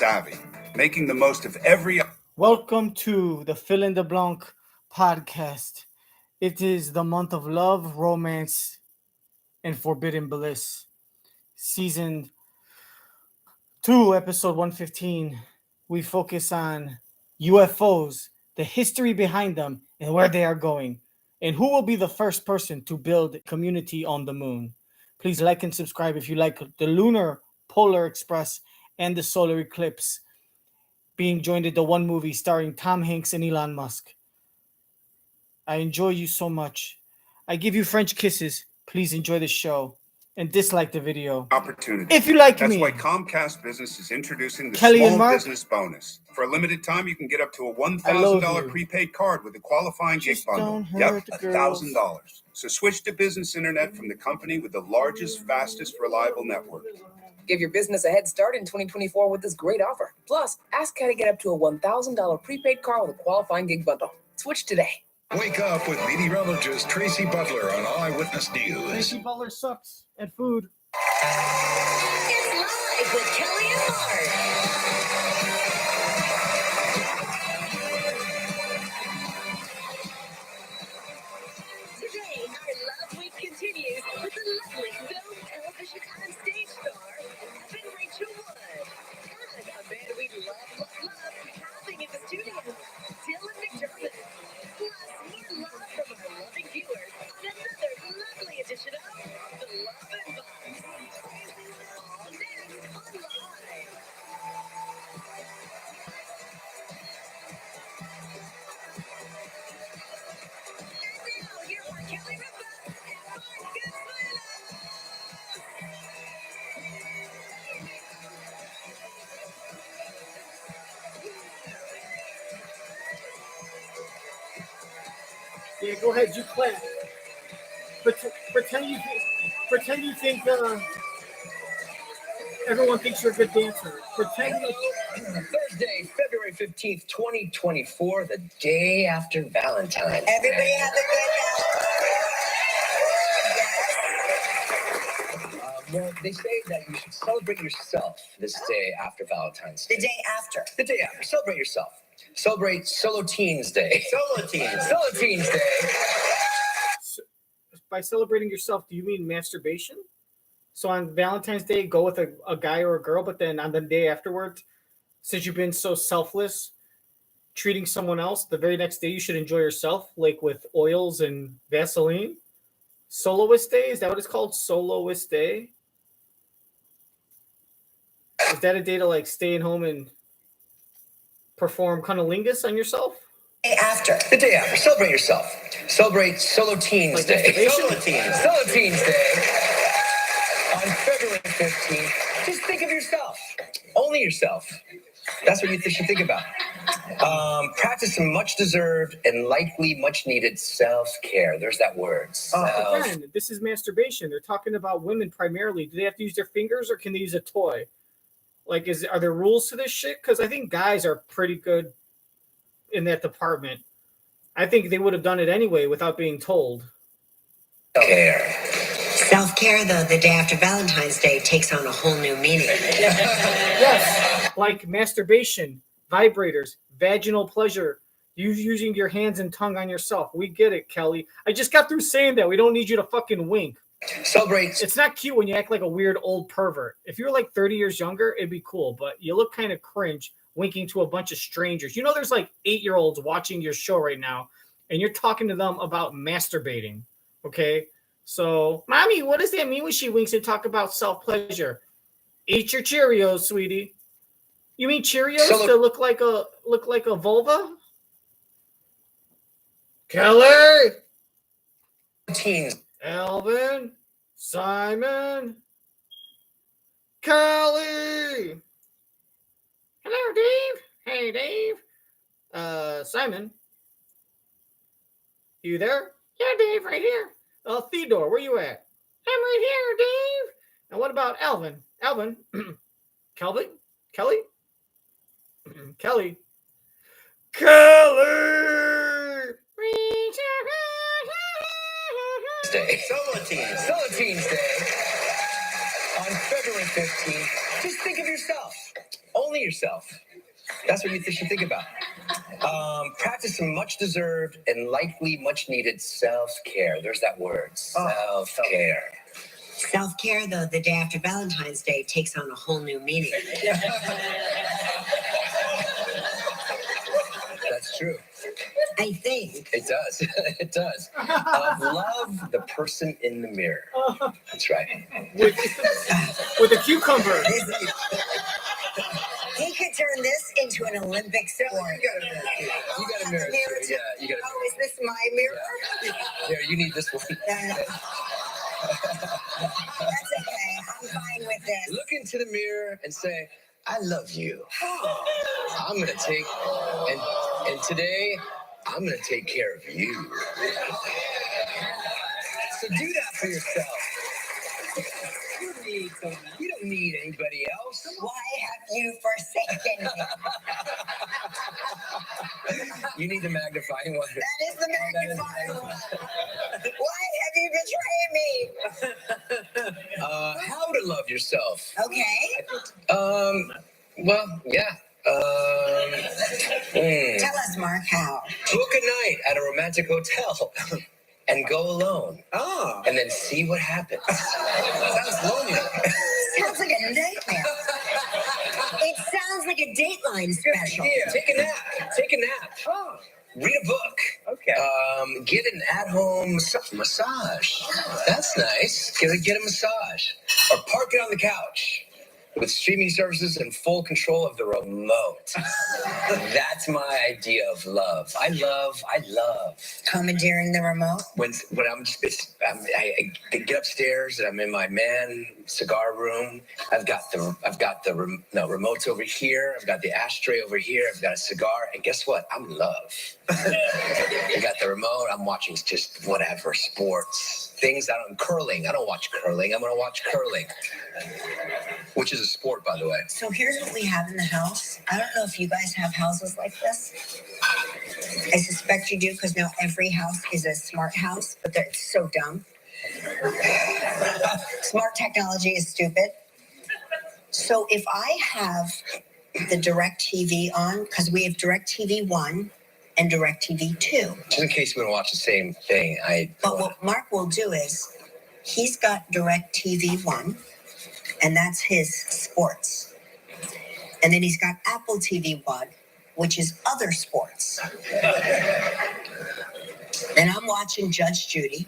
savvy, making the most of every... Welcome to the Fill in the Blanc podcast. It is the month of love, romance, and forbidden bliss. Season 2, episode 115. We focus on UFOs, the history behind them, and where they are going, and who will be the first person to build a community on the moon. Please like and subscribe if you like the Lunar Polar Express and the solar eclipse being joined in the one movie starring Tom Hanks and Elon Musk. I enjoy you so much. I give you French kisses. Please enjoy the show and dislike the video. Opportunity. If you like That's me. why Comcast Business is introducing the Kelly and Small Mark. Business Bonus. For a limited time, you can get up to a I love $1,000 you. prepaid card with a qualifying gig Just bundle. don't Yep, hurt the girls. $1,000. So switch to business internet from the company with the largest, fastest, reliable network. Give your business a head start in 2024 with this great offer. Plus, ask how to get up to a $1,000 prepaid card with a qualifying gig bundle. Switch today. Wake up with meteorologist Tracy Butler on Eyewitness News. Tracy Butler sucks at food. It's live with Kelly and Mark. Today, our Love Week continues with the lovely film, television, and stage star, Evan Rachel Wood. And a man we love having in the studio, Dylan McDermott. Plus, more love from our loving viewers on another lovely edition of The Love and Vibes. All next on Live. And now, here are Kelly Ripa and Mark Consuelos. Yeah, go ahead. You play. Pretend you think everyone thinks you're a good dancer. Pretend you... Thursday, February 15th, 2024, the day after Valentine's. Everybody have a Well, they say that you should celebrate yourself this day after Valentine's Day. The day after. The day after. Celebrate yourself. Celebrate Solo Teens Day. Solo teens. Solo Teens Day. By celebrating yourself, do you mean masturbation? So on Valentine's Day, go with a guy or a girl, but then on the day afterwards, since you've been so selfless, treating someone else, the very next day you should enjoy yourself, like with oils and Vaseline. Soloist Day? Is that what it's called? Soloist Day? Is that a day to like stay at home and perform cunnilingus on yourself? Day after. The day after. Celebrate yourself. Celebrate Solo Teens Like Day. masturbation? Solo Teens. Solo Teens Day. On February 15th, just think of yourself. Only yourself. That's what you should think about. Practice some much-deserved and likely much-needed self-care. There's that word. Again, this is masturbation. They're talking about women primarily. Do they have to use their fingers or can they use a toy? Like, are there rules to this shit? Because I think guys are pretty good in that department. I think they would have done it anyway without being told. Care. Self-care, though, the day after Valentine's Day takes on a whole new meaning. Yes, like masturbation, vibrators, vaginal pleasure, you using your hands and tongue on yourself. We get it, Kelly. I just got through saying that. We don't need you to fucking wink. Celebrate. It's not cute when you act like a weird old pervert. If you're like 30 years younger, it'd be cool, but you look kind of cringe winking to a bunch of strangers. You know, there's like 8-year-olds watching your show right now, and you're talking to them about masturbating, okay? So, Mommy, what does that mean when she winks and talk about self-pleasure? Eat your Cheerios, sweetie. You mean Cheerios that look like a vulva? Kelly! Teens. Alvin, Simon, Kelly. Hello, Dave. Hey, Dave. Simon. You there? Yeah, Dave, right here. Theodore, where you at? I'm right here, Dave. And what about Alvin? Alvin? Kelvin? Kelly? Kelly? Kelly! Day. Solo Teens Day. On February 15th, just think of yourself. Only yourself. That's what you should think about. Practice some much-deserved and likely much-needed self-care. There's that word, self-care. Self-care, though, the day after Valentine's Day takes on a whole new meaning. That's true. I think. It does. It does. Love the person in the mirror. That's right. With a cucumber. He could turn this into an Olympic sport. You got a mirror. Yeah, you got a mirror. Oh, is this my mirror? Here, you need this one. That's okay. I'm fine with this. Look into the mirror and say, I love you. I'm going to take, and today, I'm going to take care of you. So do that for yourself. You don't need anybody else. Why have you forsaken me? You need the magnifying one. That is the magnifying one. Why have you betrayed me? How to love yourself. Okay. Well, yeah. Tell us, Mark, how. Book a night at a romantic hotel and go alone. Oh. And then see what happens. Sounds lonely. Sounds like a nightmare. It sounds like a Dateline special. Yeah. Take a nap. Take a nap. Oh. Read a book. Okay. Get an at-home massage. That's nice. Get a massage. Or park it on the couch. With streaming services and full control of the remote. That's my idea of love. I love. Commandeering the remote? When I get upstairs and I'm in my man cigar room. I've got the remote's over here. I've got the ashtray over here. I've got a cigar. And guess what? I'm in love. I got the remote. I'm watching just whatever, sports. Things curling. I don't watch curling. I'm going to watch curling. Which is a sport, by the way. So here's what we have in the house. I don't know if you guys have houses like this. I suspect you do, because now every house is a smart house, but it's so dumb. Smart technology is stupid. So if I have the DirecTV on, because we have DirecTV.1 and DirecTV.2. Just in case we want to watch the same thing. But what Mark will do is, he's got DirecTV.1, and that's his sports. And then he's got Apple TV.1, which is other sports. Then I'm watching Judge Judy.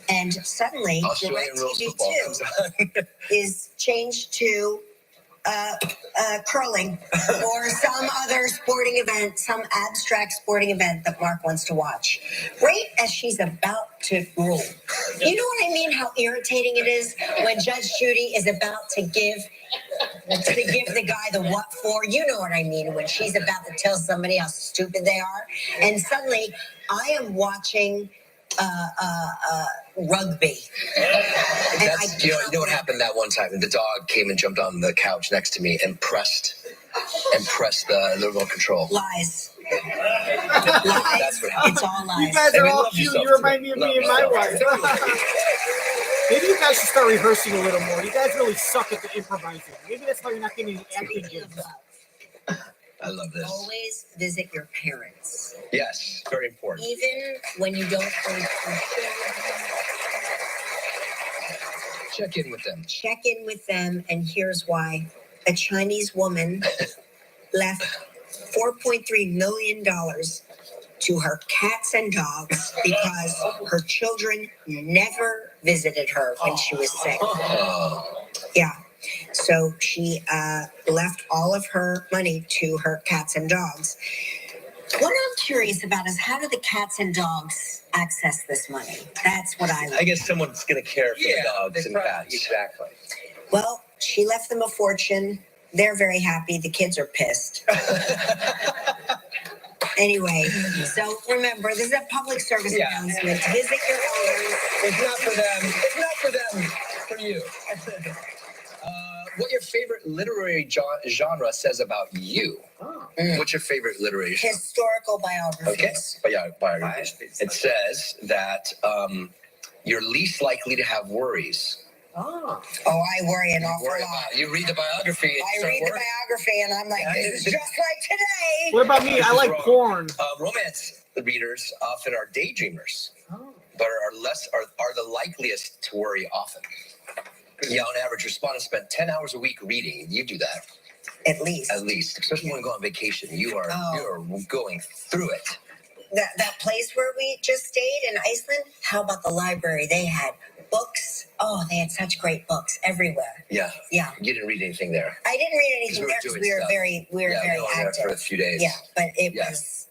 And suddenly, DirecTV.2 is changed to curling or some other sporting event, some abstract sporting event that Mark wants to watch. Right as she's about to rule. You know what I mean? How irritating it is when Judge Judy is about to give the guy the what for. You know what I mean? When she's about to tell somebody how stupid they are. And suddenly I am watching rugby. You know what happened that one time? The dog came and jumped on the couch next to me and pressed the remote control. Lies. That's what happened. It's all lies. You guys are all cute. You remind me of me and my wife. Maybe you guys should start rehearsing a little more. You guys really suck at the improvising. Maybe that's why you're not getting any acting gigs. I love this. Always visit your parents. Yes, very important. Even when you don't check in with them. Check in with them, and here's why. A Chinese woman left $4.3 million to her cats and dogs because her children never visited her when she was sick. Yeah. So she left all of her money to her cats and dogs. What I'm curious about is, how do the cats and dogs access this money? That's what I guess someone's going to care for the dogs and cats. Exactly. Well, she left them a fortune. They're very happy. The kids are pissed. Anyway, so remember, this is a public service announcement. Visit your elders. It's not for them. It's not for them. It's for you. What your favorite literary genre says about you? What's your favorite literary genre? Historical biographies. Okay, biographies. It says that you're least likely to have worries. Oh, I worry an awful Worry lot. about it. You read the biography. And I start read the worrying. biography and I'm like, this is just like today. What about me? I like wrong. porn. Romance readers often are daydreamers, but are the likeliest to worry often. Yeah, on average, respondents spend 10 hours a week reading. You do that. At least, Especially when you go on vacation. You are going through it. that place where we just stayed in Iceland. How about the library? They had books. Oh, they had such great books everywhere. Yeah. Yeah. You didn't read anything there. I didn't read anything there because we were very we were there active for a few days. Yeah, but it was.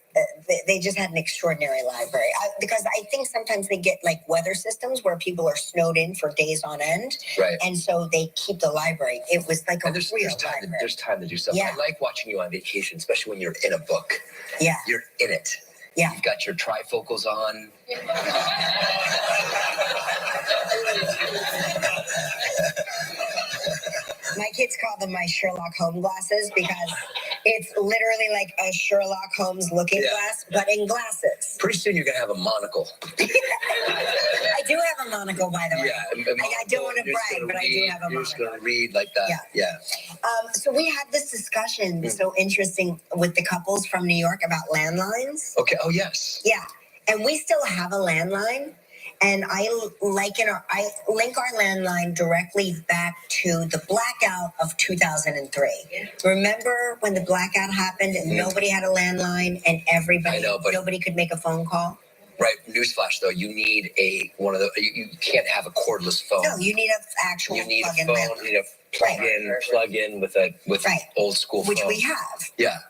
They just had an extraordinary library because I think sometimes they get like weather systems where people are snowed in for days on end, Right. and so they keep the library. It was like there's time to do stuff. Yeah. I like watching you on vacation, especially when you're in a book. Yeah. You're in it. Yeah. You've got your trifocals on. My kids call them my Sherlock Holmes glasses because it's literally like a Sherlock Holmes looking glass, but in glasses. Pretty soon you're going to have a monocle. I do have a monocle, by the way. Yeah. I don't want to brag, but I do have a monocle. You're just going to read like that. Yeah. So we had this discussion, so interesting, with the couples from New York about landlines. Okay. Oh, yes. Yeah. And we still have a landline. And I link our landline directly back to the blackout of 2003. Remember when the blackout happened and nobody had a landline and nobody could make a phone call? Right. Newsflash, though, you need one of the. You can't have a cordless phone. No, you need an actual. You need a plug-in phone. landline. You need a plug-in with old school phone. Which we have. Yeah.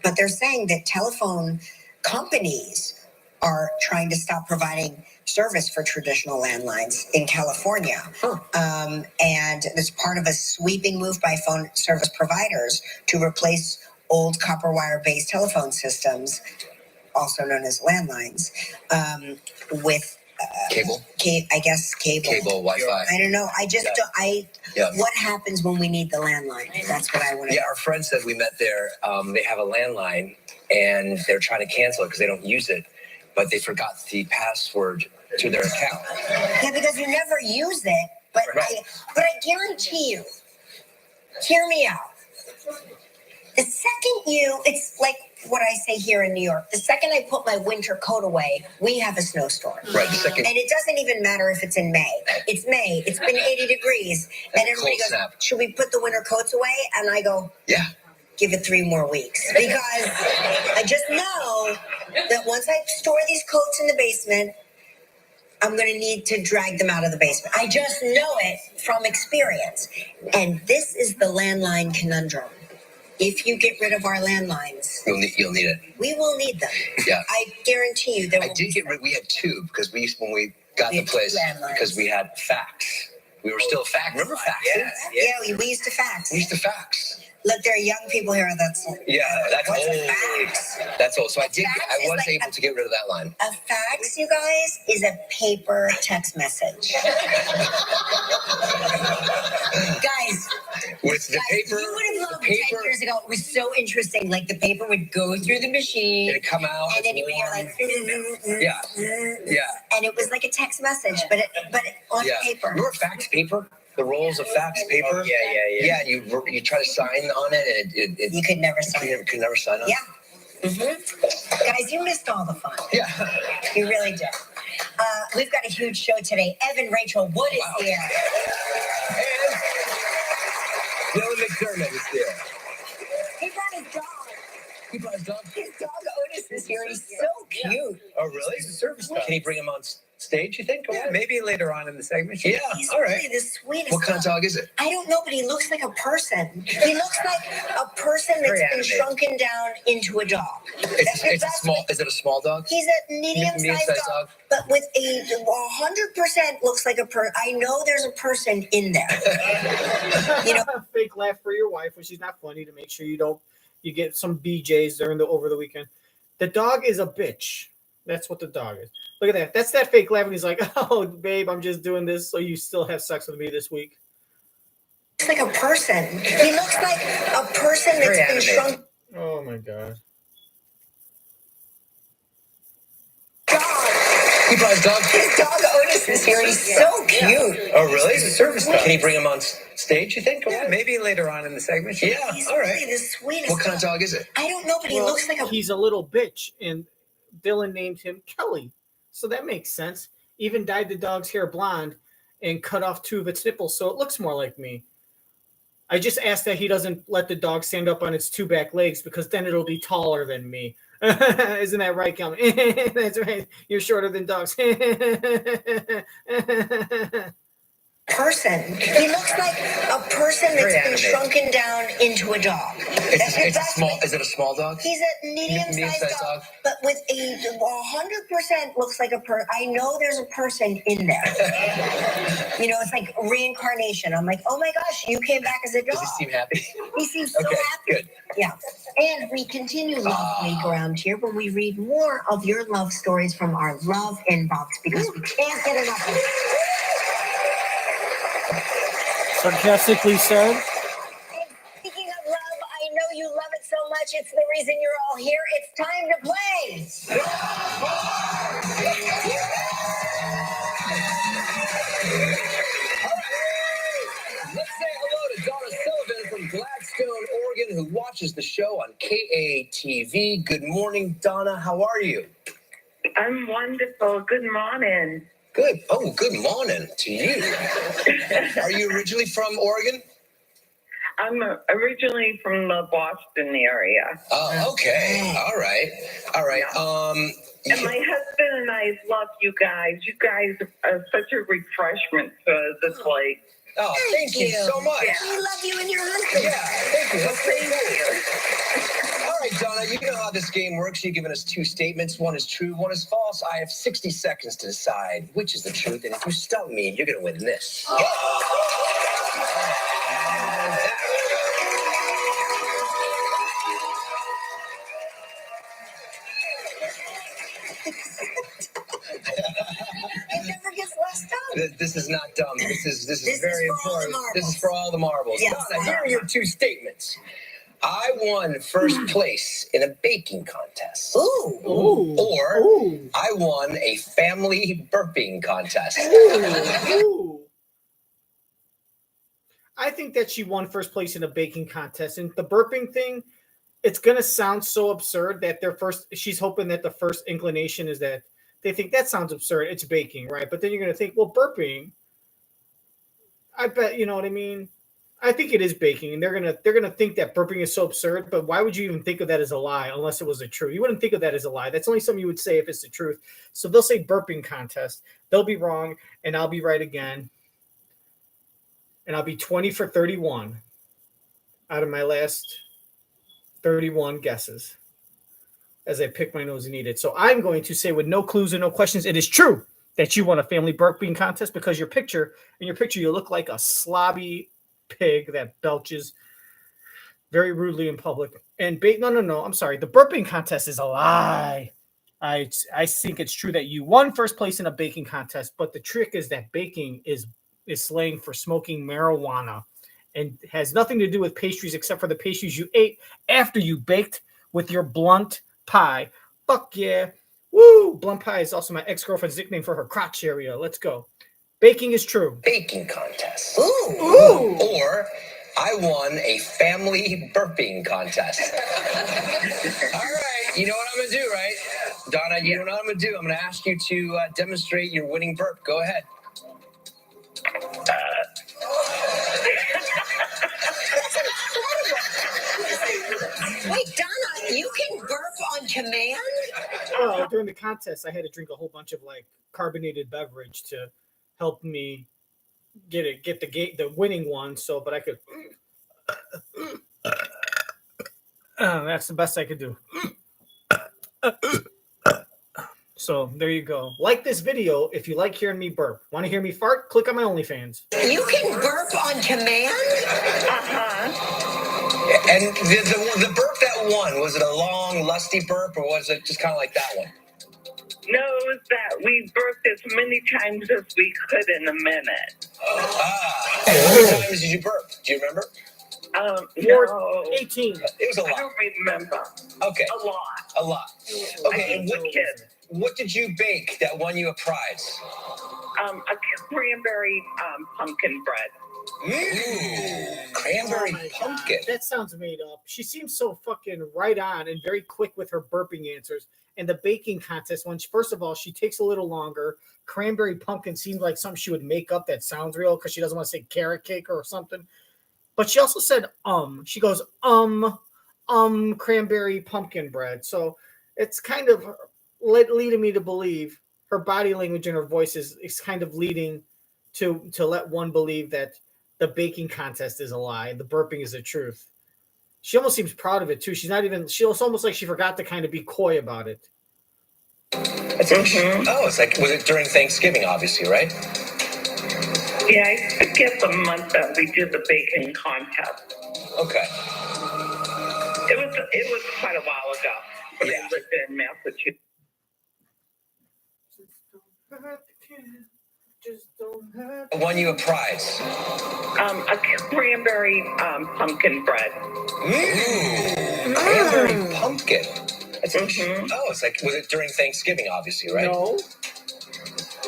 But they're saying that telephone companies are trying to stop providing service for traditional landlines in California. And it's part of a sweeping move by phone service providers to replace old copper wire-based telephone systems, also known as landlines, with cable. I guess cable. Cable, Wi-Fi. I don't know. What happens when we need the landline? That's what I want to know. Yeah, our friend said we met there. They have a landline, and they're trying to cancel it because they don't use it, but they forgot the password to their account. Yeah, because you never use it. But I guarantee you, hear me out. The second it's like what I say here in New York. The second I put my winter coat away, we have a snowstorm. Right. The second. And it doesn't even matter if it's in May. It's May. It's been 80 degrees. And everybody goes, should we put the winter coats away? And I go, yeah. Give it 3 more weeks. Because I just know that once I store these coats in the basement, I'm going to need to drag them out of the basement. I just know it from experience. And this is the landline conundrum. If you get rid of our landlines, you'll need it. We will need them. Yeah. I guarantee you. We had 2 because when we got the place, because we had fax. We were still fax. Remember fax? Yeah, we used to fax. We used to fax. Look, there are young people here that's old. That's old. So I was able to get rid of that line. A fax, you guys, is a paper text message. Guys, with the paper, you would have loved 10 years ago. It was so interesting. Like the paper would go through the machine, it'd come out, and then you would hear like, yeah, and it was like a text message, but on paper. Remember fax paper? The rolls of fax paper. Yeah. You try to sign on it, and you could never sign. You could never sign on. Yeah. Guys, you missed all the fun. Yeah. You really did. We've got a huge show today. Evan Rachel Wood is here. And McDermott is here. He brought his dog. He brought his dog? His dog Otis is here. He's so cute. Oh, really? He's a service dog. Can he bring him on stage, you think? Yeah, maybe later on in the segment. Yeah, he's all right. Really the sweetest. What kind of dog is it? I don't know, but he looks like a person. He looks like a person that's been shrunken down into a dog. It's a small. Is it a small dog? He's a medium-sized dog, but with 100% looks like a person. I know there's a person in there. You know, a fake laugh for your wife when she's not funny to make sure you get some BJs over the weekend. The dog is a bitch. That's what the dog is. Look at that. That's that fake laugh. And he's like, oh, babe, I'm just doing this so you still have sex with me this week. Looks like a person. He looks like a person that's been shrunk. Oh, my God. Dog. He brought his dog. His dog Otis is here. He's so cute. Oh, really? He's a service dog. Can he bring him on stage, you think? Yeah, maybe later on in the segment. Yeah, He's all right. really the sweetest. What kind of dog is it? I don't know, but he Well, looks like a. he's a little bitch, and Dylan named him Kelly, so that makes sense. Even dyed the dog's hair blonde and cut off 2 of its nipples, so it looks more like me. I just asked that he doesn't let the dog stand up on its 2 back legs, because then it'll be taller than me. Isn't that right, Gelman? That's right. You're shorter than dogs. Person. He looks like a person Very that's been animated. shrunken down into a dog. It's a small. Is it a small dog? He's a medium-sized dog, but with a 100% looks like a person. I know there's a person in there. You know, it's like reincarnation. I'm like, oh my gosh, you came back as a dog. Does he seem happy? He seems so Okay, happy. good. Yeah. And we continue Love Week around here when we read more of your love stories from our love inbox, because we can't get enough of it. Sarcastically said. And speaking of love, I know you love it so much. It's the reason you're all here. It's time to play. Let's say hello to Donna Sullivan from Gladstone, Oregon, who watches the show on KATV. Good morning, Donna. How are you? I'm wonderful. Good morning. Good. Oh, good morning to you. Are you originally from Oregon? I'm originally from the Boston area. Oh, okay. All right. All right. And my husband and I love you guys. You guys are such a refreshment for the place. Oh, thank you so much. We love you and your husband. Yeah, thank you. That's very cool. All right, Donna, you know how this game works. You've given us 2 statements. One is true, one is false. I have 60 seconds to decide which is the truth. And if you stump me, you're going to win this. It never gets left out. This is not dumb. This is This very is for all the important. marbles. This is for all the marbles. Yes. Donna, here are your 2 statements. I won first place in a baking contest. Ooh. Or Ooh. I won a family burping contest. Ooh. I think that she won first place in a baking contest. And the burping thing, it's going to sound so absurd that she's hoping that the first inclination is that they think that sounds absurd. It's baking, right? But then you're going to think, well, burping, I bet, you know what I mean? I think it is baking, and they're gonna think that burping is so absurd. But why would you even think of that as a lie unless it was the truth? You wouldn't think of that as a lie. That's only something you would say if it's the truth. So they'll say burping contest. They'll be wrong, and I'll be right again. And I'll be 20 for 31 out of my last 31 guesses as I pick my nose and eat it. So I'm going to say with no clues and no questions, it is true that you won a family burping contest, because in your picture you look like a slobby pig that belches very rudely in public. And no, I'm sorry. The burping contest is a lie. I think it's true that you won first place in a baking contest, but the trick is that baking is slang for smoking marijuana and has nothing to do with pastries except for the pastries you ate after you baked with your blunt pie. Fuck yeah. Woo! Blunt pie is also my ex-girlfriend's nickname for her crotch area. Let's go. Baking is true. Baking contest. Ooh. Or I won a family burping contest. All right. You know what I'm going to do, right? Donna, you know what I'm going to do? I'm going to ask you to demonstrate your winning burp. Go ahead. Wait, Donna, you can burp on command? Oh, during the contest, I had to drink a whole bunch of carbonated beverage to help me get the winning one. So, but I could. That's the best I could do. So there you go. Like this video if you like hearing me burp. Want to hear me fart? Click on my OnlyFans. You can burp on command? And the burp that won, was it a long, lusty burp, or was it just kind of like that one? No, it was that we burped as many times as we could in a minute. And how many times did you burp? Do you remember? No. 18. It was a I lot. don't remember. Okay. A lot. A lot. I Okay. think the kids. What did you bake that won you a prize? A cranberry pumpkin bread. Cranberry Oh my pumpkin. God, that sounds made up. She seems so fucking right on and very quick with her burping answers. And the baking contest one, first of all, she takes a little longer. Cranberry pumpkin seems like something she would make up that sounds real because she doesn't want to say carrot cake or something. But she also said She goes cranberry pumpkin bread. So it's kind of leading me to believe her body language and her voice is kind of leading to let one believe that the baking contest is a lie and the burping is the truth. She almost seems proud of it too. She's not even. It's almost like she forgot to kind of be coy about it. That's interesting. Oh, it's like, was it during Thanksgiving? Obviously, right? Yeah, I forget the month that we did the baking contest. Okay. It was quite a while ago. When I lived in Massachusetts. Won you a prize. A cranberry pumpkin bread. Cranberry pumpkin. That's interesting. Oh, it's like, was it during Thanksgiving? Obviously, right? No.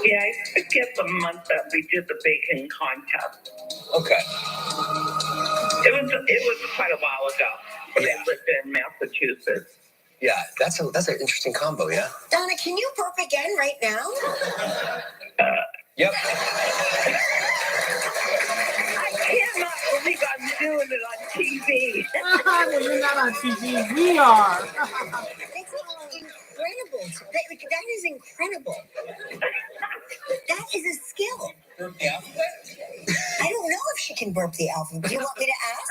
Yeah, I forget the month that we did the baking contest. Okay. It was quite a while ago. When I lived in Massachusetts. Yeah, that's an interesting combo. Yeah. Donna, can you burp again right now? Yep. I cannot believe I'm doing it on TV. Well, you're not on TV. We are. It's incredible. That is incredible. That is a skill. Burp the alphabet? I don't know if she can burp the alphabet. Do you want me to ask?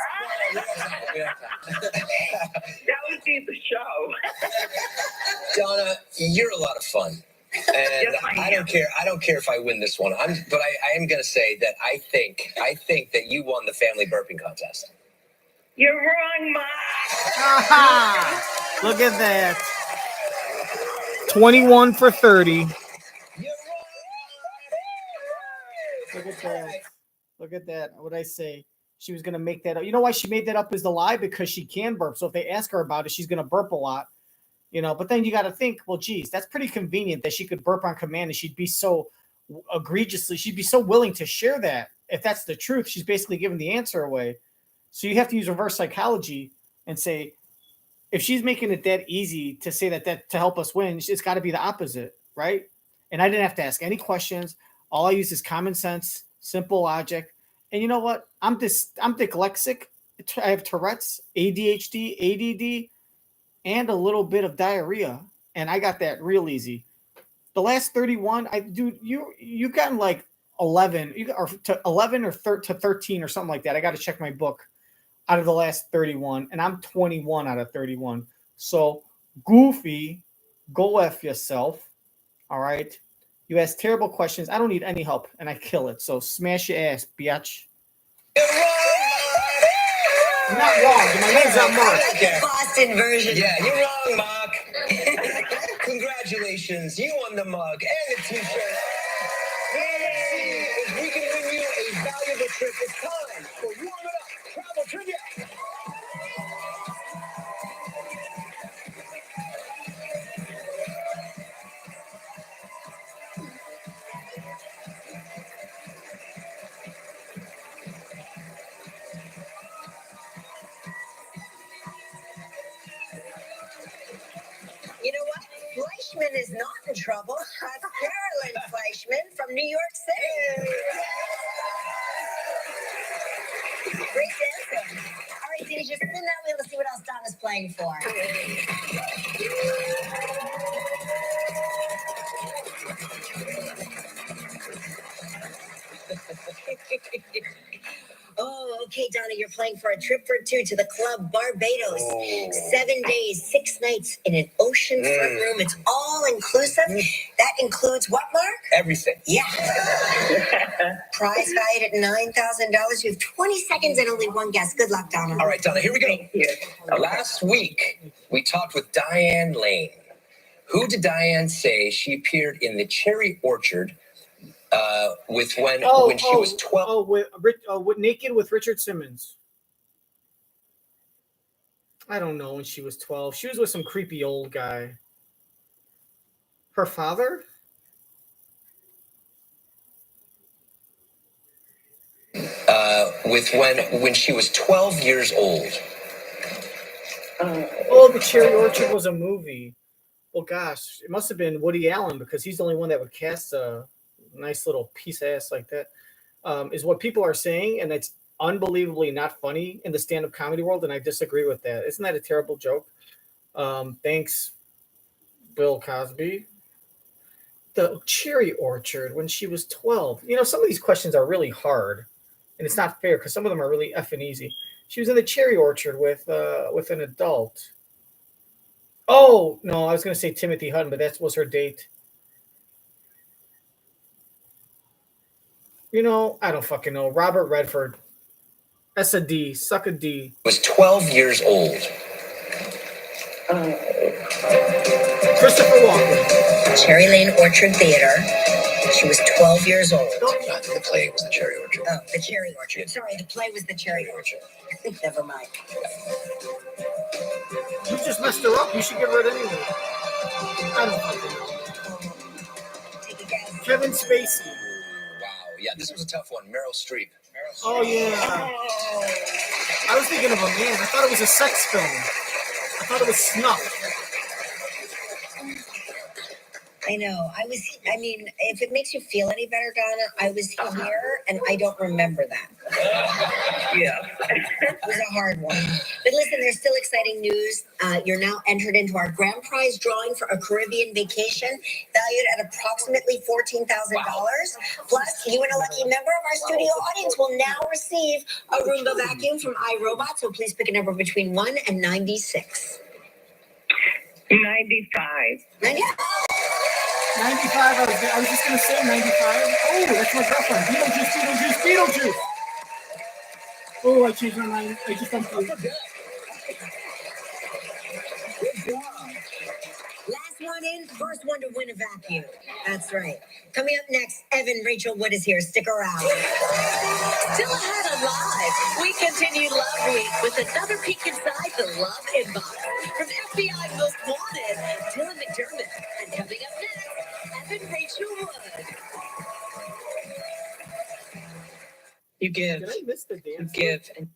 That would be the show. Donna, you're a lot of fun. And Yes, I don't care. I don't care if I win this one. But I am going to say that I think that you won the family burping contest. You're wrong, Mom. Look at that. 21 for 30. Look at that. Look at that. What I say? She was going to make that up. You know why she made that up is the lie? Because she can burp. So if they ask her about it, she's going to burp a lot. You know, but then you got to think, well, geez, that's pretty convenient that she could burp on command and she'd be so she'd be so willing to share that. If that's the truth, she's basically giving the answer away. So you have to use reverse psychology and say, if she's making it that easy to say that to help us win, it's got to be the opposite, right? And I didn't have to ask any questions. All I use is common sense, simple logic. And you know what? I'm dyslexic. I have Tourette's, ADHD, ADD, and a little bit of diarrhea, and I got that real easy. The last 31, you gotten like 11, or to 11 or to 13 or something like that. I got to check my book out of the last 31, and I'm 21 out of 31. So, Goofy, go F yourself. All right. You ask terrible questions. I don't need any help, and I kill it. So, smash your ass, biatch. I'm not wrong. My name's not Mark. The Boston version. Yeah, you're wrong, Mark. Congratulations. You won the mug and the t-shirt. Let's see if we can win you a valuable trip. It's time for Warm It Up Travel Trivia. You know what? Fleischman is not in trouble. Carolyn Fleischman from New York City. Great dancing. All right, Deja, spin that wheel to see what else Donna's playing for. Oh, okay, Donna, you're playing for a trip for two to the club Barbados. Oh. 7 days, 6 nights in an oceanfront room. It's all inclusive. That includes what, Mark? Everything. Yeah. Prize valued at $9,000. You have 20 seconds and only one guess. Good luck, Donna. All right, Donna, here we go. Last week, we talked with Diane Lane. Who did Diane say she appeared in the Cherry Orchard with when she was 12? With Naked with Richard Simmons. I don't know when she was 12. She was with some creepy old guy. Her father? With when she was 12 years old. Oh, The Cherry Orchard was a movie. Well, gosh, it must have been Woody Allen because he's the only one that would cast a nice little piece of ass like that. Is what people are saying, and it's unbelievably not funny in the stand-up comedy world, and I disagree with that. Isn't that a terrible joke? Thanks, Bill Cosby. The Cherry Orchard when she was 12. You know, some of these questions are really hard, and it's not fair because some of them are really effing easy. She was in the Cherry Orchard with an adult. Oh, no, I was going to say Timothy Hutton, but that was her date. You know, I don't fucking know. Robert Redford. That's a D. Suck a D. Was 12 years old. Christopher Walken. Cherry Lane Orchard Theater. She was 12 years old. The play was the Cherry Orchard. Oh, the Cherry Orchard. Sorry, the play was the Cherry Orchard. Never mind. You just messed her up. You should give her it anyway. I don't fucking know. Take a guess. Kevin Spacey. Wow, yeah, this was a tough one. Meryl Streep. Oh, yeah. I was thinking of a man. I thought it was a sex film. I thought it was snuff. I know. If it makes you feel any better, Donna, I was here and I don't remember that. Yeah. It was a hard one. But listen, there's still exciting news. You're now entered into our grand prize drawing for a Caribbean vacation valued at approximately $14,000. Plus, you and a lucky member of our studio audience will now receive a Roomba vacuum from iRobot. So please pick a number between 1 and 96. 95. 95. 95. I was just going to say 95. Oh, that's my girlfriend. Beetlejuice. Oh, I changed my mind. I just unplugged. Last one in, first one to win a vacuum. That's right. Coming up next, Evan Rachel Wood is here. Stick around. Still ahead on Live, we continue Love Week with another peek inside the Love inbox. From FBI Most Wanted, Dylan McDermott. And coming up next, Evan Rachel Wood. You give. Did I miss the dance? You give.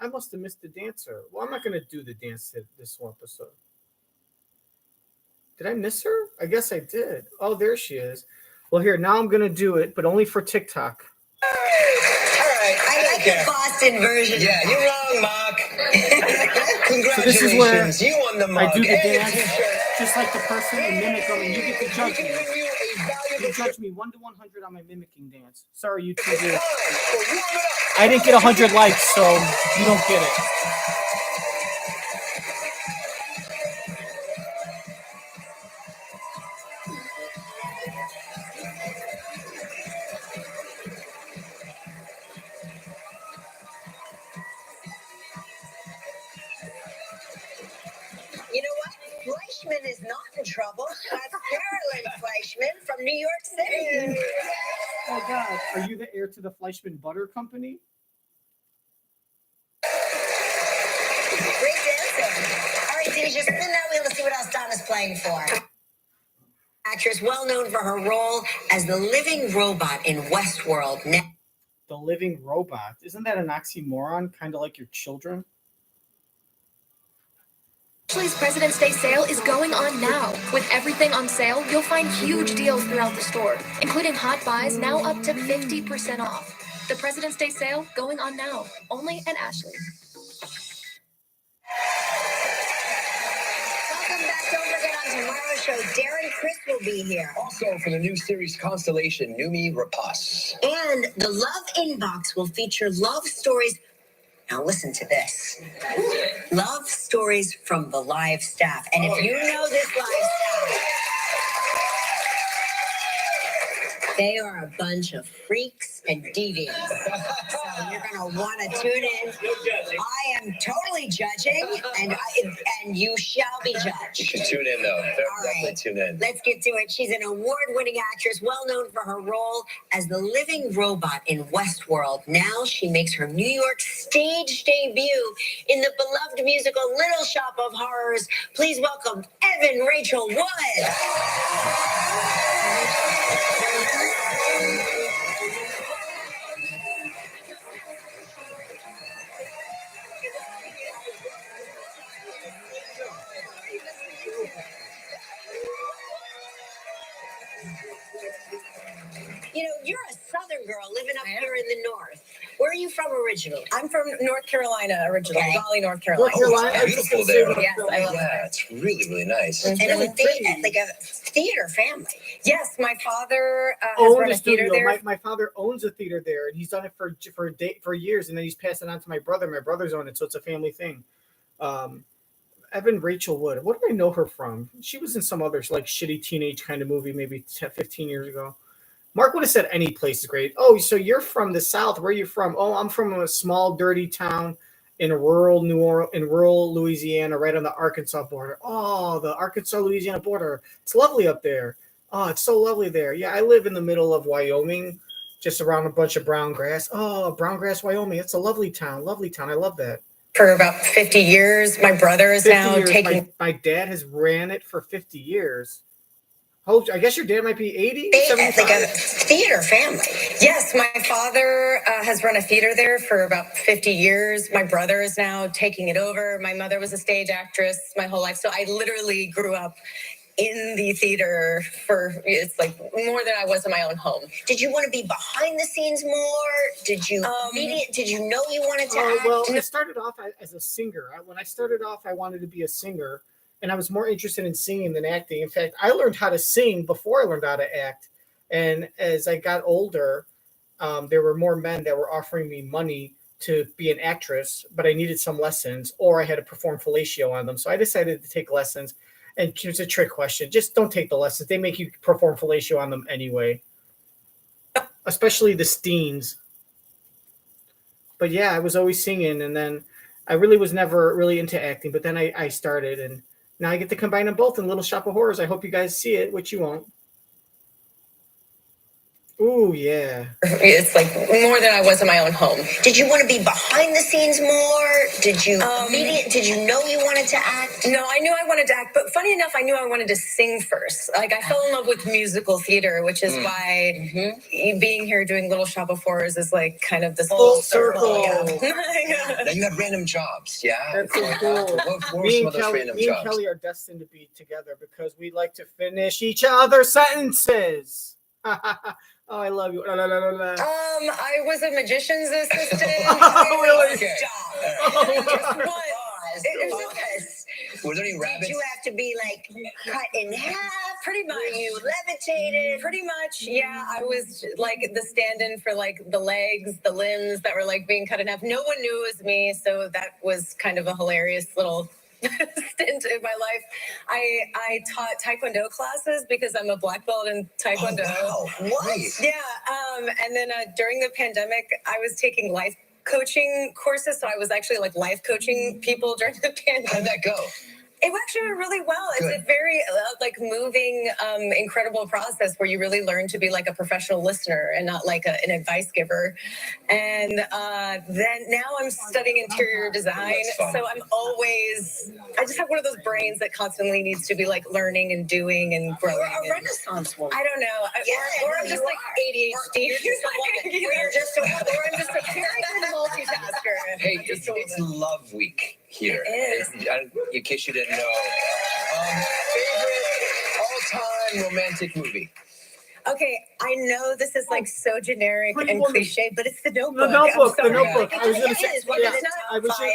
I must have missed the dancer. Well, I'm not going to do the dance this one episode. Did I miss her? I guess I did. Oh, there she is. Well, here, now I'm going to do it, but only for TikTok. All right. I like the Boston version. Yeah, you're wrong, Mark. Congratulations. So this is where you won the mug. I do the and dance, t-shirt. just like the person, and mimic them, and you get to judge We me. can give you a valuable You judge me 1 to 100 on my mimicking dance. Sorry, you two It's did. time for Warm It Up. I didn't get 100 likes, so you don't get it. You know what? Fleischman is not in trouble. That's Carolyn Fleischman from New York City. Oh, God. Are you the heir to the Fleischman Butter Company? Great dancing. All right, Deja, spin that wheel to see what else Donna's playing for. Actress well known for her role as the living robot in Westworld. The living robot. Isn't that an oxymoron? Kind of like your children? Ashley's President's Day sale is going on now. With everything on sale, you'll find huge deals throughout the store, including hot buys now up to 50% off. The President's Day sale going on now, only at Ashley's. Welcome back. Don't forget on tomorrow's show, Darren Criss will be here. Also, for the new series Constellation, Numi Rapace. And the Love Inbox will feature love stories. Now listen to this. Love stories from the live staff. And if you know this live staff, they are a bunch of freaks and deviants. So You're gonna want to tune in. I am totally judging, and you shall be judged. You should tune in, though. Definitely tune in. Let's get to it. She's an award-winning actress, well known for her role as the living robot in Westworld. Now she makes her New York stage debut in the beloved musical Little Shop of Horrors. Please welcome Evan Rachel Wood. You know, you're a Southern girl living up here in the North. Where are you from originally? I'm from North Carolina originally, Okay. Raleigh, North Carolina. It's beautiful there. Yes, I love Yeah, it. it's really, really nice. And it's like a theater family. Yes, my father has Owned run a a theater studio. there. My father owns a theater there, and he's done it for years, and then he's passed it on to my brother. My brother's owned it, so it's a family thing. Evan Rachel Wood. What do I know her from? She was in some other like shitty teenage kind of movie maybe 10, 15 years ago. Mark would have said any place is great. Oh, so you're from the South. Where are you from? Oh, I'm from a small, dirty town in rural Louisiana, right on the Arkansas border. Oh, the Arkansas-Louisiana border. It's lovely up there. Oh, it's so lovely there. Yeah, I live in the middle of Wyoming, just around a bunch of brown grass. Oh, brown grass, Wyoming. It's a lovely town. Lovely town. I love that. For about 50 years. My brother is 50 now years. taking... My dad has ran it for 50 years. I guess your dad might be 80, It's 75. like a theater family. Yes, my father has run a theater there for about 50 years. My brother is now taking it over. My mother was a stage actress my whole life. So I literally grew up in the theater it's like more than I was in my own home. Did you want to be behind the scenes more? Did you did you know you wanted to act? Well, I started off as a singer. When I started off, I wanted to be a singer, and I was more interested in singing than acting. In fact, I learned how to sing before I learned how to act. And as I got older, there were more men that were offering me money to be an actress, but I needed some lessons, or I had to perform fellatio on them. So I decided to take lessons. And here's a trick question. Just don't take the lessons. They make you perform fellatio on them anyway, especially the Steens. But yeah, I was always singing, and then I really was never really into acting, but then I started, and now I get to combine them both in Little Shop of Horrors. I hope you guys see it, which you won't. Ooh, yeah. It's like more than I was in my own home. Did you want to be behind the scenes more? Did you did you know you wanted to act? No, I knew I wanted to act, but funny enough, I knew I wanted to sing first. Like I fell in love with musical theater, which is why being here doing Little Shop of Horrors is like kind of this Full circle. Yeah. Now you had random jobs, yeah? That's so cool. What were some of those random me jobs? and Kelly are destined to be together because we like to finish each other's sentences. Oh, I love you. La, la, la, la, la. I was a magician's assistant. Oh, really? Okay. Stop. Were there any Did rabbits? you have to be like cut in half? Pretty much. Were you levitated? Pretty much, yeah. I was like the stand-in for like the legs, the limbs that were like being cut in half. No one knew it was me, so that was kind of a hilarious little stint in my life. I taught Taekwondo classes because I'm a black belt in Taekwondo. Oh, wow. What? Yeah, and then during the pandemic, I was taking life coaching courses, so I was actually like life coaching people during the pandemic. How'd that go? It actually went really well. Good. It's a very like moving, incredible process where you really learn to be like a professional listener and not like an advice giver. And then now I'm studying interior design, so I just have one of those brains that constantly needs to be like learning and doing and growing. You're a Renaissance woman. I don't know, or I'm just like ADHD. You're just a woman. Or I'm just a very good multitasker. Hey, it's Love Week here. It is. In case you didn't know. Favorite all-time romantic movie? Okay, I know this is like so generic Pretty and Woman. cliche, but it's The Notebook. The Notebook. I'm The sorry. Notebook. I was going to say. It is. What is it?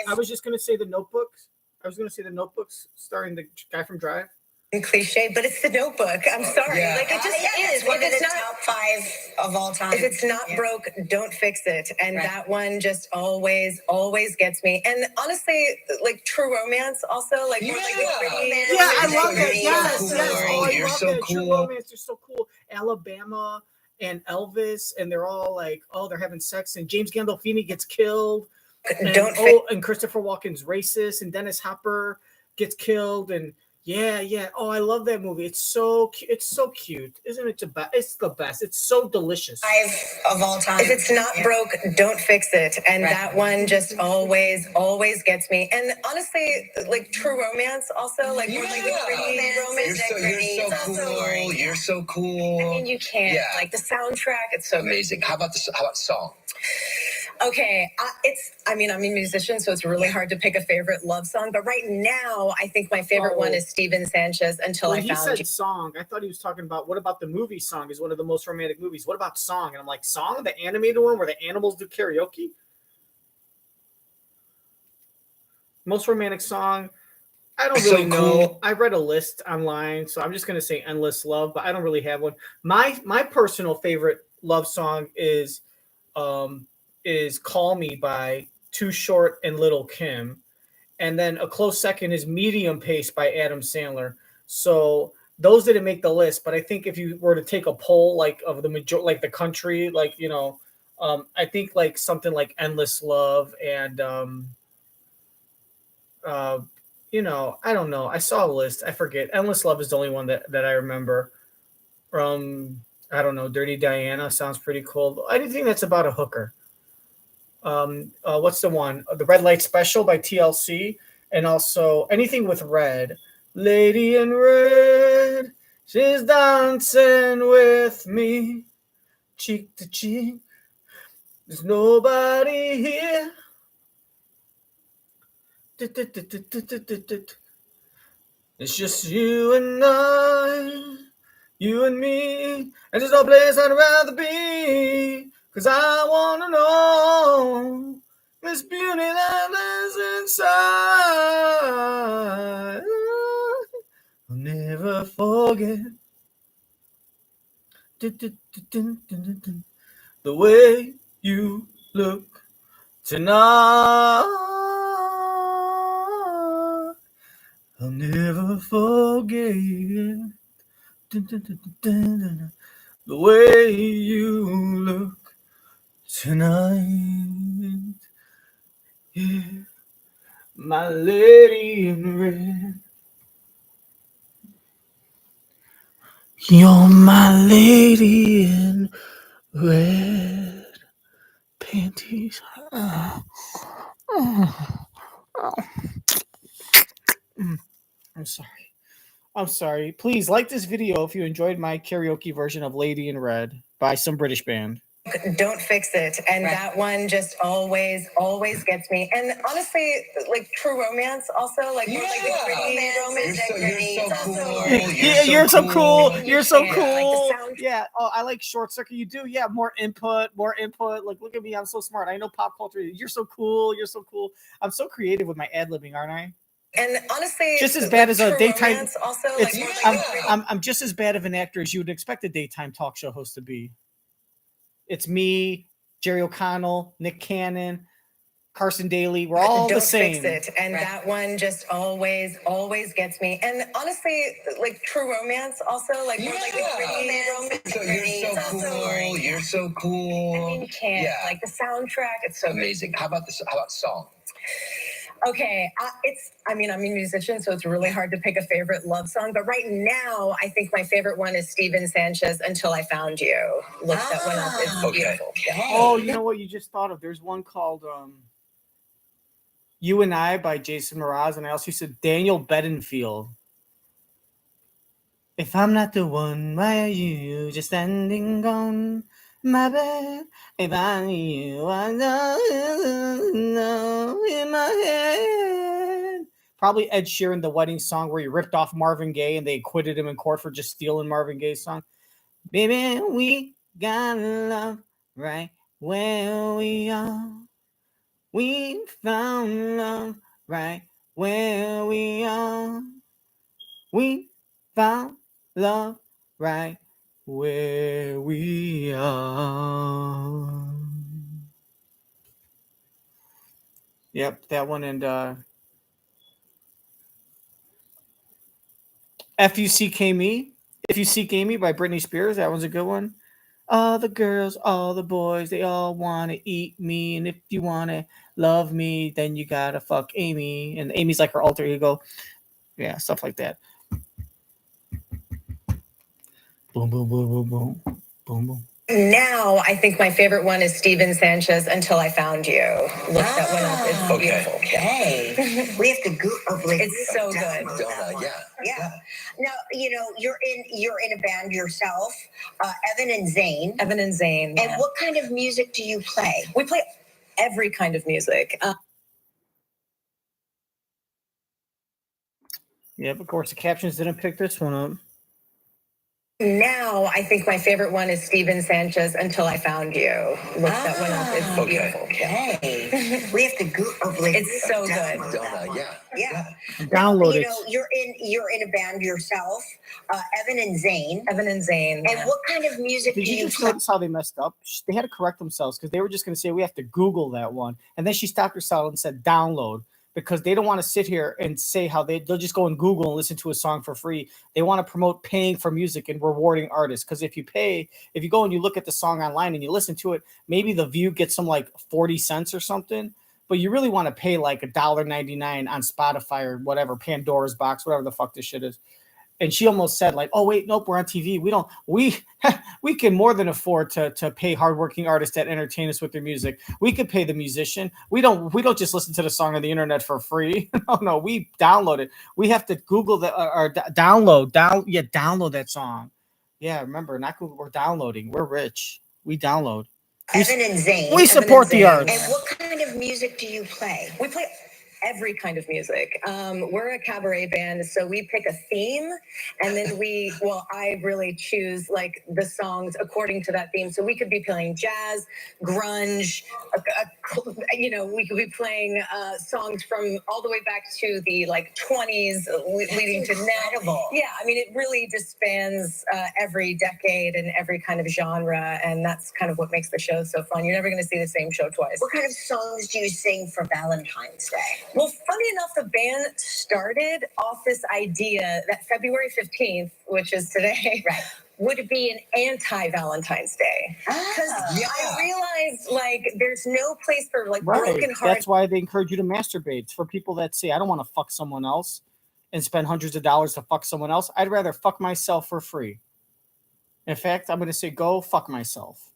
I was just going to say The Notebooks. I was going to say The Notebooks, starring the guy from Drive. And cliche, but it's The Notebook. I'm sorry. Yeah. Like it just is. It's one of If it's the not, top 5 of all time. if it's not Yeah. broke, don't fix it. And Right. that one just always gets me. And honestly, like True Romance also, like more like Yeah. the pretty. Yeah, I You're love it. so Yes, cool. yes. Oh, I You're love so that. True cool. Romance. You're so cool. Alabama and Elvis, and they're all like, oh, they're having sex, and James Gandolfini gets killed, and and Christopher Walken's racist, and Dennis Hopper gets killed, and yeah. Oh, I love that movie. It's so cute, isn't it? It's the best. It's so delicious. Of all time. If it's not broke, don't fix it. And that one just always gets me. And honestly, like True Romance also, like more like a pretty romance. You're so cool. You're so cool. I mean, you can't. Yeah. Like the soundtrack, it's so amazing. How about song? Okay, I'm a musician, so it's really hard to pick a favorite love song. But right now, I think my favorite one is Steven Sanchez, Until I Found You. He said song. I thought he was talking about, what about the movie Song is one of the most romantic movies. What about Song? And I'm like, Song, the animated one where the animals do karaoke? Most romantic song. I don't really know. Cool. I read a list online, so I'm just going to say Endless Love, but I don't really have one. My personal favorite love song is Call Me by Too Short and Lil' Kim. And then a close second is Medium Pace by Adam Sandler. So those didn't make the list, but I think if you were to take a poll like of the majority, like the country, like, you know, I think like something like Endless Love and you know, I don't know. I saw a list. I forget. Endless Love is the only one that I remember. I don't know. Dirty Diana sounds pretty cool. Anything that's about a hooker. What's the one? The Red Light Special by TLC, and also anything with red. Lady in Red, she's dancing with me, cheek to cheek. There's nobody here. It's just you and I, you and me, and there's no place I'd rather be. 'Cause I wanna know this beauty that lives inside. I'll never forget the way you look tonight. I'll never forget the way you look tonight, yeah, my lady in red. You're my lady in red panties. I'm sorry. Please like this video if you enjoyed my karaoke version of Lady in Red by some British band. Don't fix it. And that one just always gets me. And honestly, like True Romance also, like more like a pretty romance. You're so cool. You're so cool. Yeah. Oh, I like Short Circuit. You do. Yeah. More input. Like, look at me. I'm so smart. I know pop culture. You're so cool. I'm so creative with my ad-libbing, aren't I? And honestly, just as bad as a daytime. Also, I'm just as bad of an actor as you would expect a daytime talk show host to be. It's me, Jerry O'Connell, Nick Cannon, Carson Daly. We're all the same. Fix it. And that one just always gets me. And honestly, like True Romance also, like more like a pretty romance. You're so cool. I mean, you can't. Yeah. Like the soundtrack, it's so amazing. How about song? Okay, I'm a musician, so it's really hard to pick a favorite love song. But right now, I think my favorite one is Steven Sanchez, Until I Found You. Look that one up. It's beautiful. Yeah. Oh, you know what you just thought of? There's one called You and I by Jason Mraz, and I also said Daniel Bedingfield. If I'm not the one, why are you just standing on my bed? If I knew, I know in my head. Probably Ed Sheeran, the wedding song where he ripped off Marvin Gaye and they acquitted him in court for just stealing Marvin Gaye's song. Baby, we got love right where we are. We found love right where we are. We found love right where we are. Yep, that one. And F-U-C-K Me. If You Seek Amy by Britney Spears. That one's a good one. All the girls, all the boys, they all want to eat me. And if you want to love me, then you got to fuck Amy. And Amy's like her alter ego. Yeah, stuff like that. Boom, boom, boom, boom, boom. Boom, boom. Now, I think my favorite one is Steven Sanchez, Until I Found You. Look that one up. It's beautiful. Okay. We have to go. It's so good. Yeah. Now, you're in a band yourself, Evan and Zane. And And what kind of music do you play? we play every kind of music. Yep, of course, the captions didn't pick this one up. Now, I think my favorite one is Steven Sanchez, Until I Found You. Look that one up. It's beautiful. Okay. We have to go. It's so good. Yeah. Download it. You're in a band yourself, Evan and Zane. And what kind of music Did do you you just play? notice how they messed up? They had to correct themselves because they were just going to say we have to Google that one, and then she stopped herself and said download because they don't want to sit here and say how they'll just go and Google and listen to a song for free. They want to promote paying for music and rewarding artists because if you go and you look at the song online and you listen to it, maybe the view gets some like 40 cents or something. But you really want to pay like $1.99 on Spotify or whatever, Pandora's Box, whatever the fuck this shit is. And she almost said like, oh wait, nope, we're on TV. We can more than afford to pay hardworking artists that entertain us with their music. We could pay the musician. We don't just listen to the song on the internet for free. No, we download it. We have to Google that or download that song. Yeah, remember, not Google, we're downloading. We're rich. We download. Evan and Zane. We support the arts. And what kind of music do you play? we play every kind of music. We're a cabaret band, so we pick a theme, and then I really choose like the songs according to that theme. So we could be playing jazz, grunge, we could be playing songs from all the way back to the like 20s, leading to now. Yeah, I mean, it really just spans every decade and every kind of genre, and that's kind of what makes the show so fun. You're never going to see the same show twice. What kind of songs do you sing for Valentine's Day? Well, funny enough, the band started off this idea that February 15th, which is today, Right. would be an anti-Valentine's Day. Because I realized, like, there's no place for, like, broken hearts. That's why they encourage you to masturbate. It's for people that say, I don't want to fuck someone else and spend hundreds of dollars to fuck someone else. I'd rather fuck myself for free. In fact, I'm going to say, go fuck myself.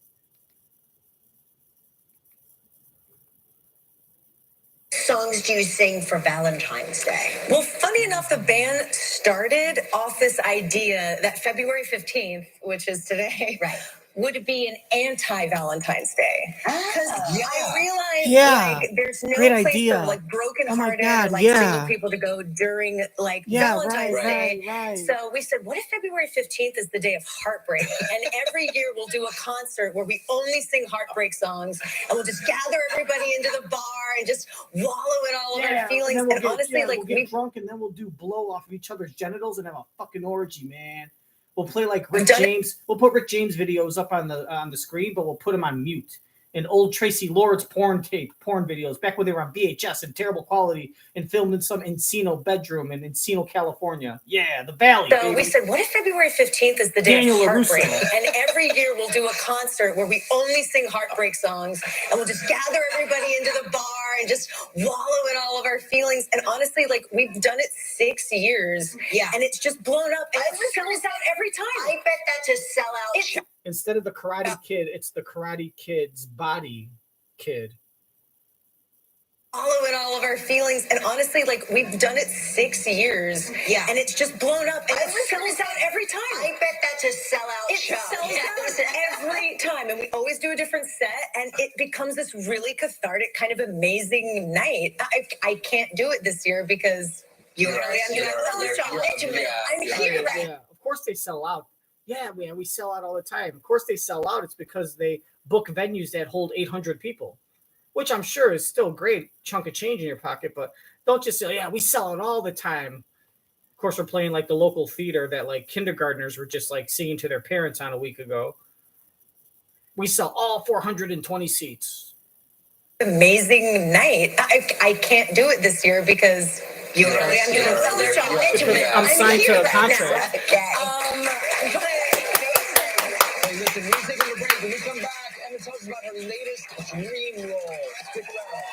Songs do you sing for Valentine's Day? Well, funny enough, the band started off this idea that February 15th, which is today, Right. would be an anti-Valentine's Day. Because I realized, like, there's no Great place idea. for, like, broken-hearted, God, like, single people to go during, like, Valentine's Day. Right. So we said, what if February 15th is the day of heartbreak? And every year we'll do a concert where we only sing heartbreak songs, and we'll just gather everybody into the bar and just wallow in all of our feelings. And honestly, like, we'll get drunk and then we'll do blow off of each other's genitals and have a fucking orgy, man. We'll play like Rick James. We'll put Rick James videos up on the screen, but we'll put them on mute. And old Tracy Lord's porn videos back when they were on VHS in terrible quality and filmed in some Encino bedroom in Encino, California. Yeah, the Valley. So baby. we said, what if February 15th is the day Daniel of heartbreak? LaRusso. And every year we'll do a concert where we only sing heartbreak songs, and we'll just gather everybody into the bar and just wallow in all of our feelings. And honestly, like, we've done it 6 years, and it's just blown up, and it sells out every time. I bet that's a sellout. Instead of the Karate Kid, it's the Karate Kid's Body Kid. Wallow in all of our feelings, and honestly, like, we've done it 6 years, and it's just blown up, and it sells out every time. I bet that's a sellout It show. sells out every time, and we always do a different set, and it becomes this really cathartic, kind of amazing night. I can't do it this year because I'm here. Yeah, of course they sell out. Yeah, man, we sell out all the time. Of course they sell out. It's because they book venues that hold 800 people, which I'm sure is still a great chunk of change in your pocket. But don't just say, yeah, we sell it all the time. Of course, we're playing like the local theater that like kindergartners were just like singing to their parents on a week ago. We sell all 420 seats. Amazing night. I can't do it this year because I'm signed to a contract. Hey, listen, music and a break. When we come back, Emma tells us about her latest dream role. Stick around.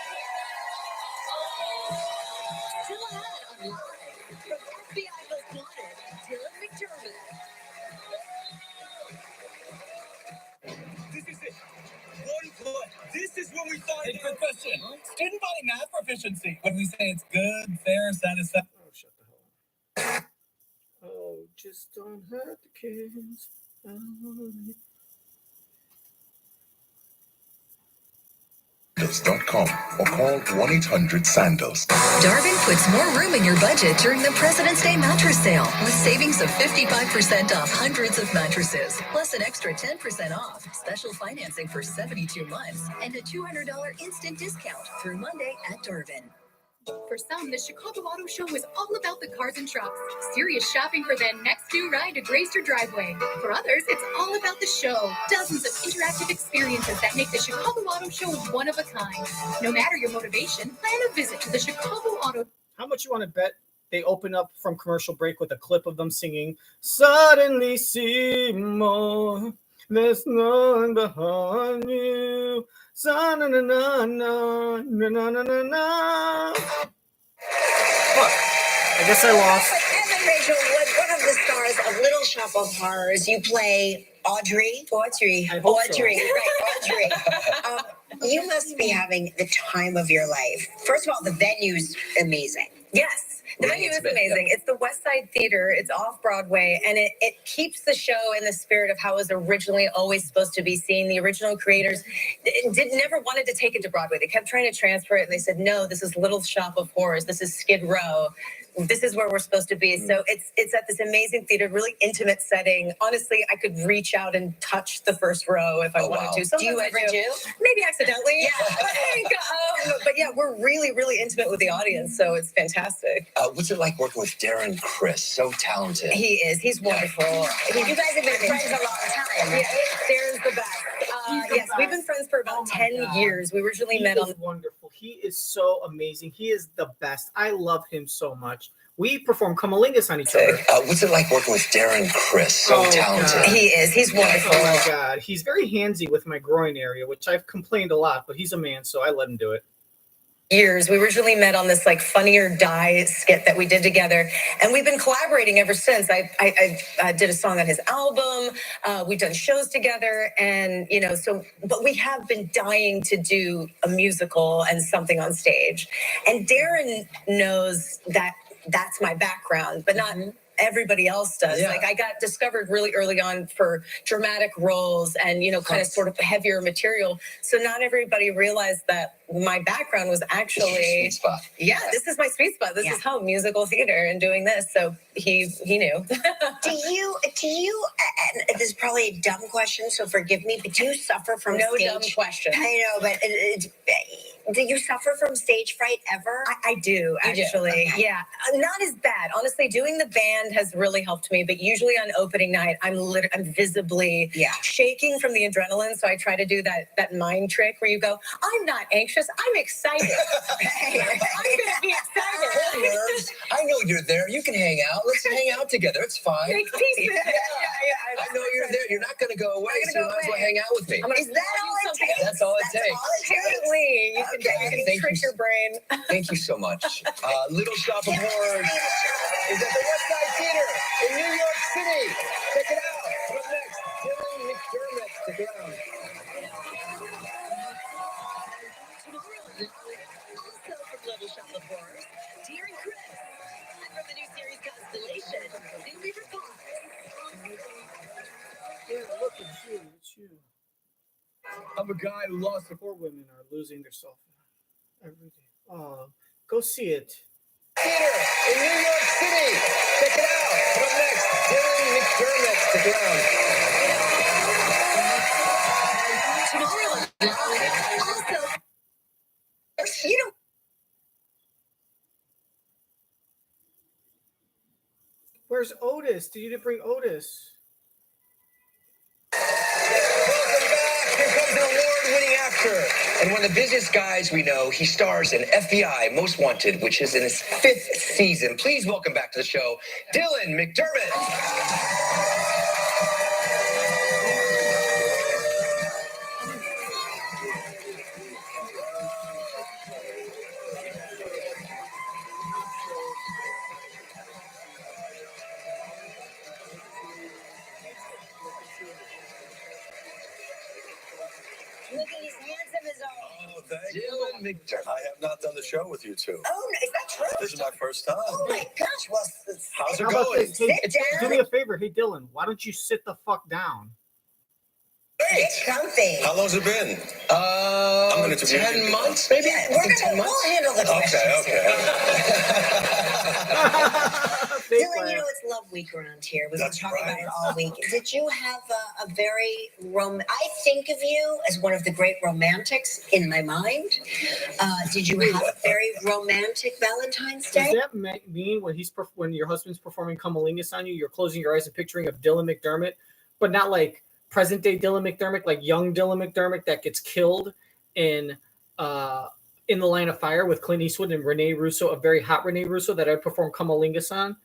Still ahead on Live from FBI Most Wanted, Dylan McDermott. This is it. 1 foot. This is when we find a good question. Student body math proficiency. When we say it's good, fair, satisfactory. Oh, shut the hell up. Oh, just don't hurt the kids. .com or call 1-800-SANDALS. Darwin puts more room in your budget during the President's Day mattress sale with savings of 55% off hundreds of mattresses, plus an extra 10% off, special financing for 72 months, and a $200 instant discount through Monday at Darwin. For some, the Chicago Auto Show is all about the cars and trucks. Serious shopping for their next new ride to grace your driveway. For others, it's all about the show. Dozens of interactive experiences that make the Chicago Auto Show one of a kind. No matter your motivation, plan a visit to the Chicago Auto. How much you want to bet they open up from commercial break with a clip of them singing, "Suddenly see more, there's none behind you. Na na na na na na na na." I guess I lost. Evan Rachel, one of the stars of Little Shop of Horrors, you play Audrey. Audrey. I hope so. Audrey. Right, Audrey. You must be having the time of your life. First of all, the venue's amazing. Yes. The venue is amazing. It's the West Side Theater. It's off Broadway, and it keeps the show in the spirit of how it was originally always supposed to be seen. The original creators never wanted to take it to Broadway. They kept trying to transfer it, and they said, no, this is Little Shop of Horrors. This is Skid Row. This is where we're supposed to be. So it's at this amazing theater, really intimate setting. Honestly, I could reach out and touch the first row if I wanted to. Do you ever do? Maybe accidentally. Yeah. But yeah, we're really, really intimate with the audience, so it's fantastic. What's it like working with Darren Criss? So talented. He is. He's wonderful. You guys have been friends a long time. Yeah, Darren's the best. Yes, we've been friends for about 10 years. We originally met on. Wonderful. He is so amazing. He is the best. I love him so much. We perform Cummalingus on each other. What's it like working with Darren Criss? So talented. God. He is. He's wonderful. Oh my God. He's very handsy with my groin area, which I've complained a lot, but he's a man, so I let him do it. Years. We originally met on this like Funny or Die skit that we did together, and we've been collaborating ever since. I did a song on his album. We've done shows together, and but we have been dying to do a musical and something on stage. And Darren knows that that's my background, but not everybody else does. Yeah. Like I got discovered really early on for dramatic roles and kind of sort of heavier material. So not everybody realized that my background was actually sweet spot. Yeah, this is my sweet spot. This is home, musical theater, and doing this. So he knew. Do you? And this is probably a dumb question, so forgive me. But do you suffer from No stage? dumb question. I know, but do you suffer from stage fright ever? I do, actually. Okay. Yeah, not as bad. Honestly, doing the band has really helped me. But usually on opening night, I'm visibly shaking from the adrenaline. So I try to do that mind trick where you go, I'm not anxious, I'm excited. I'm going to be excited. Nerves. I know you're there. You can hang out. Let's hang out together. It's fine. Make peace. Yeah. I know you're there. You're not going to go away, so you might as well hang out with me. Is that all it takes? That's all it takes. Apparently, you can trick your brain. Thank you so much. Little Shop of Horrors is at the West Side Theater in New York City. Check it out. Up next, Dylan McDermott. Stick around. Also from Little Shop of Horrors, Darren Criss. And from the new series Constellation, Cindy Report. Yeah, look, it's you. I'm a guy who lost The poor women are losing their self every day. Oh, go see it. Theater in New York City. Check it out. Up next, Dylan McDermott. Stick around. Also, Where's Otis? Did you didn't bring Otis? Here comes an award-winning actor and one of the busiest guys we know. He stars in FBI Most Wanted, which is in its 5th season. Please welcome back to the show, Dylan McDermott. Look, he's handsome as always. Oh, thank you. McDermott. I have not done the show with you two. Oh, is that true? This is my first time. Oh my gosh! Well, How's it How about going? this? Hey, Sit down. do me a favor. Hey, Dylan, why don't you sit the fuck down? Great. Get comfy. How long's it been? I'm gonna 10 months, maybe? Yeah, we'll handle the Okay, questions. Fake Dylan, you know laugh. it's Love Week around here. We've That's been talking right. about it all week. Did you have a very I think of you as one of the great romantics in my mind. Did you have a very romantic Valentine's Does Day? that mean when your husband's performing Cumberlingus on you, you're closing your eyes and picturing of Dylan McDermott, but not like present day Dylan McDermott, like young Dylan McDermott that gets killed in the Line of Fire with Clint Eastwood and Rene Russo, a very hot Rene Russo that I'd perform Cumberlingus on,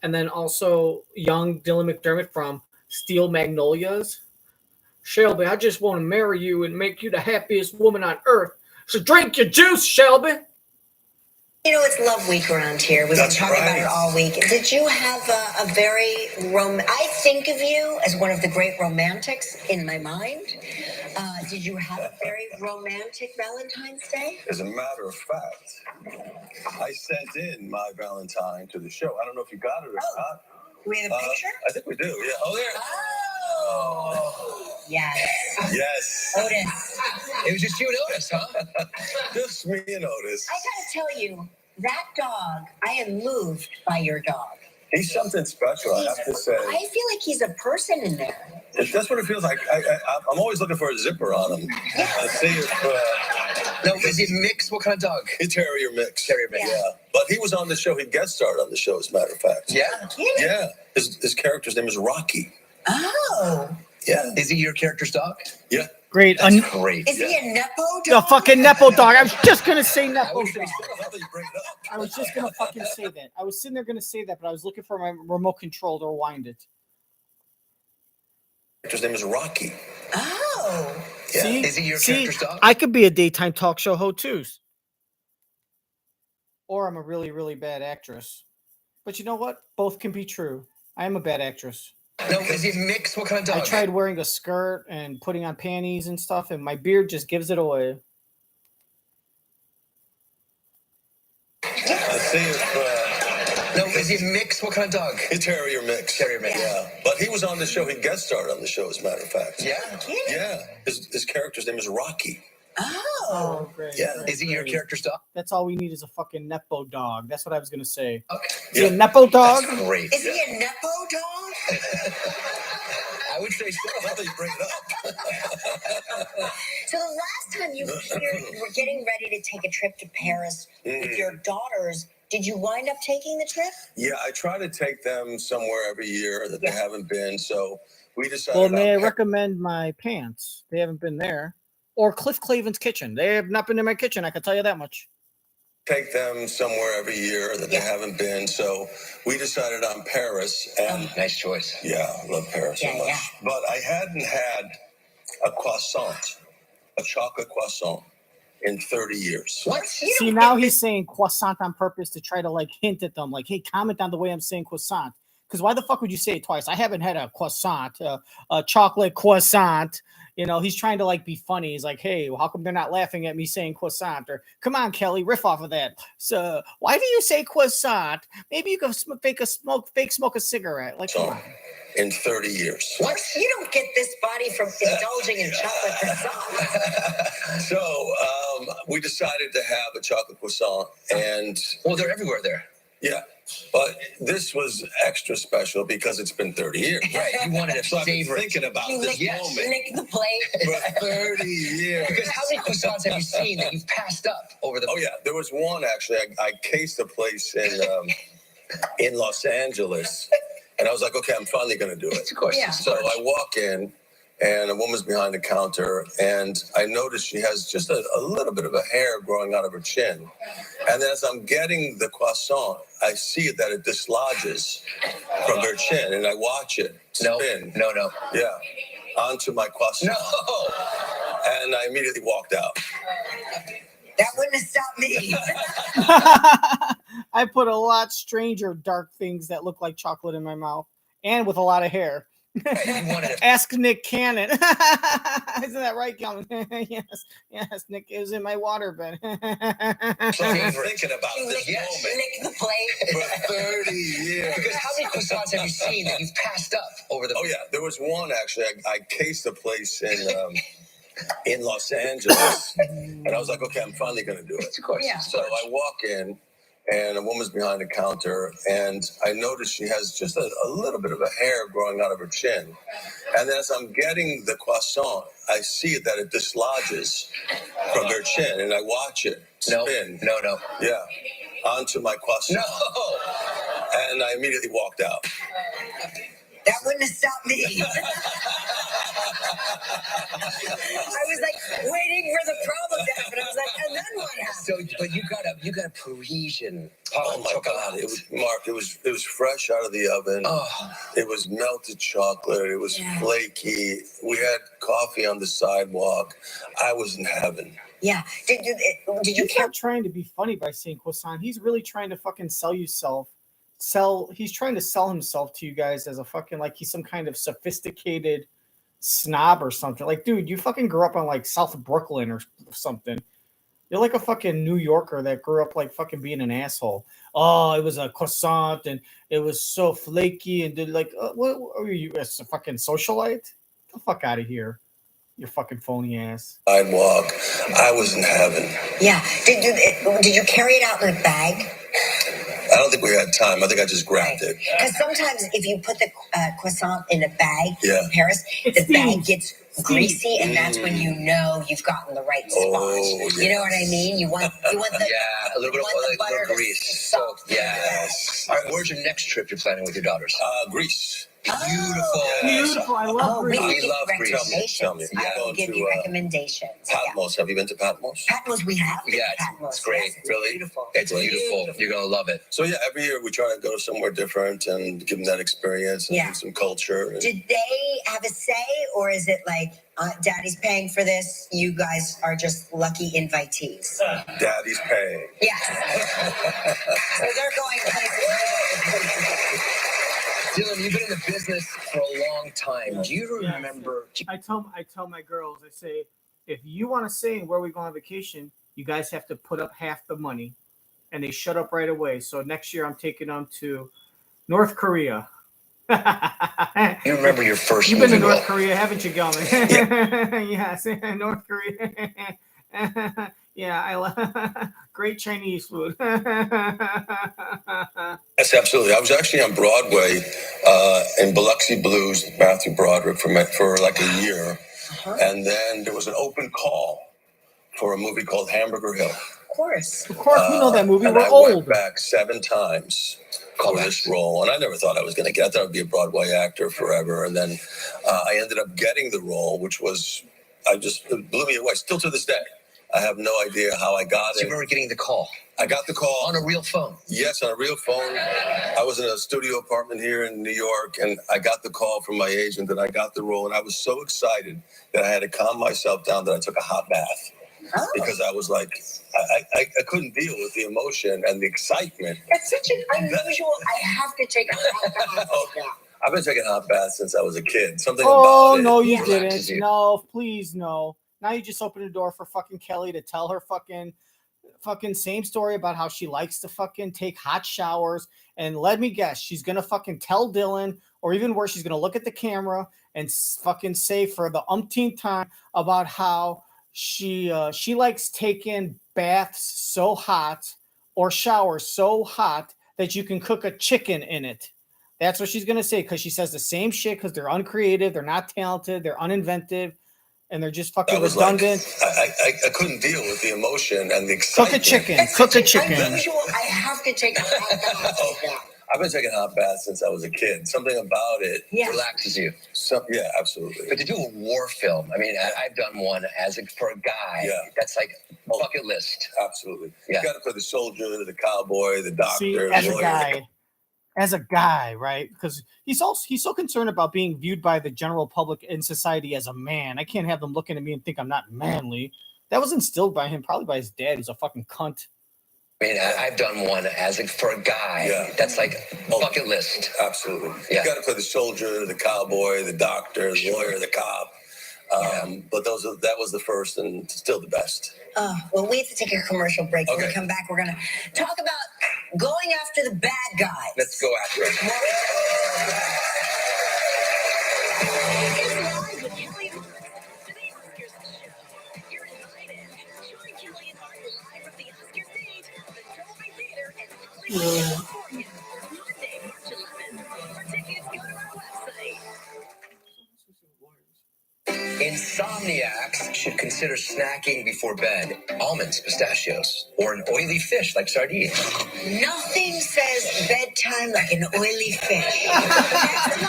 and then also young Dylan McDermott from Steel Magnolias. Shelby, I just want to marry you and make you the happiest woman on earth. So drink your juice, Shelby. You know it's Love Week around here. We've That's been talking about right. it all week. Did you have a very I think of you as one of the great romantics in my mind. Did you have a very romantic Valentine's Day? As a matter of fact, I sent in my Valentine to the show. I don't know if you got it or not. Do we have a picture? I think we do. Yeah. Oh, there. Oh, yes. Yes. Otis. It was just you and Otis, huh? Just me and Otis. I gotta tell you, that dog, I am moved by your dog. He's something special, I have to say. I feel like he's a person in there. That's what it feels like. I'm always looking for a zipper on him. I see if. No, is he mixed? What kind of dog? A terrier mix. Terrier mix. Yeah. But he was on the show. He guest starred on the show, as a matter of fact. Yeah? Yeah. His character's name is Rocky. Oh. Yeah. Is he your character's dog? Yeah. Great. That's great. Is he a Nepo The dog? fucking Nepo dog. I was just gonna say Nepo dog. How do you bring it up? I was just gonna fucking say that. I was sitting there gonna say that, but I was looking for my remote control to rewind it. His name is Rocky. Oh. Yeah. See, Is he your character's dog? I could be a daytime talk show host too, or I'm a really, really bad actress. But you know what? Both can be true. I am a bad actress. No, is he mixed? What kind of dog? I tried wearing a skirt and putting on panties and stuff, and my beard just gives it away. Let's see if. No, is he mixed? What kind of dog? A terrier mix. Terrier mix. Yeah. But he was on the show. He guest starred on the show, as a matter of fact. Yeah? Yeah. His character's name is Rocky. Oh. Great. Yeah. great, Is he your great. character's dog? That's all we need is a fucking Nepo dog. That's what I was gonna say. Okay. Is he a Nepo dog? That's great. Is he a Nepo dog? I would say so. How do you bring it up? So the last time you were getting ready to take a trip to Paris with your daughters, did you wind up taking the trip? Yeah, I try to take them somewhere every year that they haven't been. So we decided. Well, may I on recommend my pants? They haven't been there. Or Cliff Clavin's kitchen. They have not been in my kitchen. I can tell you that much. take them somewhere every year that they haven't been. So we decided on Paris. And nice choice. Yeah, I love Paris so much. But I hadn't had a croissant, a chocolate croissant, in 30 years. What? See, now he's saying croissant on purpose to try to like hint at them, like, hey, comment on the way I'm saying croissant. Because why the fuck would you say it twice? I haven't had a croissant, a chocolate croissant. You know, he's trying to like be funny. He's like, hey, how come they're not laughing at me saying croissant? Or come on, Kelly, riff off of that. So why do you say croissant? Maybe you can fake smoke a cigarette. Like, come on. In 30 years. What? You don't get this body from indulging in chocolate croissant. So we decided to have a chocolate croissant, and well, they're everywhere there. Yeah, but this was extra special because it's been 30 years. Right, you wanted to so I've been savor it. thinking about this moment Lick the plate. for 30 years. Because how many croissants have you seen that you've passed up over the? Oh yeah, there was one actually. I cased a place in Los Angeles, and I was like, okay, I'm finally going to do it. Of course. Yeah. So I walk in, and a woman's behind the counter, and I notice she has just a little bit of a hair growing out of her chin. And then as I'm getting the croissant, I see that it dislodges from her chin, and I watch it spin. No. Yeah, onto my croissant. No. And I immediately walked out. That wouldn't have stopped me. I put a lot stranger dark things that look like chocolate in my mouth and with a lot of hair. Hey, you wanted to Ask Nick Cannon. Isn't that right, Gelman? yes, Nick. It was in my waterbed. So I've been thinking about this yes, moment lick the plate. for 30 years. Because how many croissants have you seen that you've passed up over the? Oh yeah, there was one actually. I cased a place in Los Angeles, and I was like, okay, I'm finally gonna do it. Of course. Yeah. So I walk in, and a woman's behind the counter, and I notice she has just a little bit of a hair growing out of her chin. And then as I'm getting the croissant, I see that it dislodges from her chin, and I watch it spin. No. Yeah, onto my croissant. No. And I immediately walked out. That wouldn't have stopped me. I was like waiting for the problem to happen. I was like, and then what happened? So, but you got a Parisian. Oh my God! It was Mark. It was fresh out of the oven. Oh. It was melted chocolate. It was flaky. We had coffee on the sidewalk. I was in heaven. Yeah. Did you He's not trying to be funny by saying croissant. He's really trying to fucking he's trying to sell himself to you guys as a fucking, like he's some kind of sophisticated snob or something. Like, dude, you fucking grew up on like South Brooklyn or something. You're like a fucking New Yorker that grew up like fucking being an asshole. Oh, it was a croissant and it was so flaky and did like, what are you, a fucking socialite? Get the fuck out of here, you fucking phony ass. Sidewalk. I was in heaven. Yeah. Did you carry it out in a bag? I don't think we had time. I think I just grabbed it. Because sometimes if you put the croissant in a bag in Paris, It's the bag gets greasy, and that's when you know you've gotten the right spot. Oh, You know what I mean? You want the Yeah, a little bit of butter to grease. soak. Yes. All right, where's your next trip you're planning with your daughters? Greece. Beautiful. Beautiful. I love we Greece. can We give love Greece. recommendations. Tell me. I Going can give to, you recommendations. Patmos. Have you been to Patmos? Patmos, we have. been to Yeah, Patmos. it's great. Yes, it's Really? beautiful. It's beautiful. You're going to love it. So yeah, every year we try to go somewhere different and give them that experience and some culture. And Did they have a say, or is it like Daddy's paying for this? You guys are just lucky invitees. Daddy's paying. Yes. So they're going places. Dylan, you've been in the business for a long time. Do you remember? I tell my girls, I say, if you want to say where we go on vacation, you guys have to put up half the money, and they shut up right away. So next year I'm taking them to North Korea. You remember your first You've been to movie North role? Korea, haven't you, Gelman? Yes, North Korea. Yeah, I love great Chinese food. Yes, absolutely. I was actually on Broadway in Biloxi Blues, Matthew Broderick for like a year. And then there was an open call for a movie called Hamburger Hill. Of course. Of course, we know that movie. And We're I old. went back 7 times for this role, and I never thought I was going to get. I thought I'd be a Broadway actor forever, and then I ended up getting the role, which was it blew me away. Still to this day, I have no idea how I got it. You remember getting the call? I got the call On a real phone? Yes, on a real phone. I was in a studio apartment here in New York, and I got the call from my agent that I got the role, and I was so excited that I had to calm myself down that I took a hot bath. Because I was like, I couldn't deal with the emotion and the excitement. That's such an unusual. I have to take a hot bath. I've been taking hot baths since I was a kid. Something Oh, about it. no, you relaxes didn't. you. No, please, no. Now you just open the door for fucking Kelly to tell her fucking same story about how she likes to fucking take hot showers. And let me guess, she's going to fucking tell Dylan, or even worse, she's going to look at the camera and fucking say for the umpteenth time about how she likes taking baths so hot or showers so hot that you can cook a chicken in it. That's what she's going to say, because she says the same shit because they're uncreative, they're not talented, they're uninventive, and they're just fucking redundant. I couldn't deal with the emotion and the Cook a excitement. chicken. Cook a chicken. Unusual. I have to take a hot bath. I've been taking hot baths since I was a kid. Something about it Relaxes you. Yeah, absolutely. But to do a war film, I mean, I've done one for a guy. Yeah. That's like bucket list. Absolutely. Yeah. You got to play the soldier, the cowboy, the doctor, See, the as a lawyer. guy, right? Because he's so concerned about being viewed by the general public in society as a man. I can't have them looking at me and think I'm not manly. That was instilled by him, probably by his dad, who's a fucking cunt. I mean, I've done one for a guy. Yeah. That's like bucket list. Absolutely. Yeah. You got to play the soldier, the cowboy, the doctor, the lawyer, the cop. But that was the first and still the best. Well, we have to take a commercial break. When we Okay. come back, we're going to talk about going after the bad guys. Let's go after it. It's live with Kelly and Mark. Today Oscars show. You're invited. Join Kelly and Mark live from the Oscar stage at the Dolby Theater in Hollywood, California. Monday, March 11th. For tickets, go to our website. Insomniacs should consider snacking before bed. Almonds, pistachios, or an oily fish like sardines. Nothing says bedtime like an oily fish.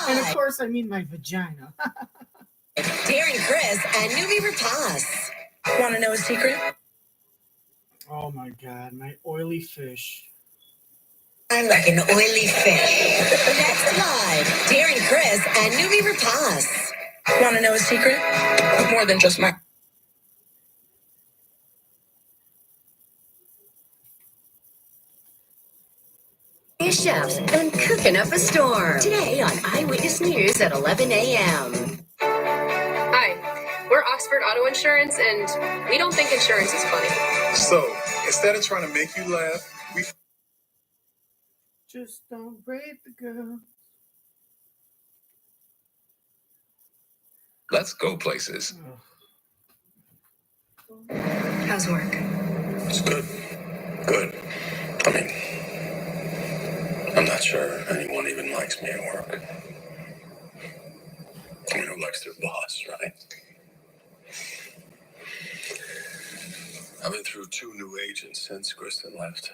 And of course, I mean my vagina. Darren Chris and Numi Rapaz. Want to know a secret? Oh my god, my oily fish. I'm like an oily fish. Next live, Darren Chris and Numi Rapaz. Want to know a secret? More than just my... Chefs and cooking up a storm. Today on Eyewitness News at 11 a.m. Hi, we're Oxford Auto Insurance, and we don't think insurance is funny. So, instead of trying to make you laugh, we Just don't rape the girl. Let's go places. How's work? It's good. Good. I mean, I'm not sure anyone even likes me at work. I mean, who likes their boss, right? I've been through 2 new agents since Kristen left,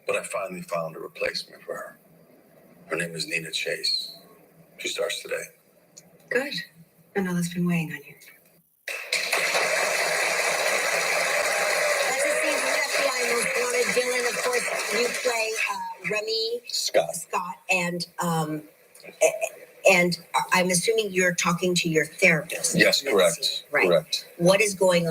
but I finally found a replacement for her. Her name is Nina Chase. She starts today. Good. I know that's been weighing on you. That's a scene from FBI Most Wanted. Dylan, of course, you play Remy Scott, and I'm assuming you're talking to your therapist. Yes, correct. Right. Correct. What is going on?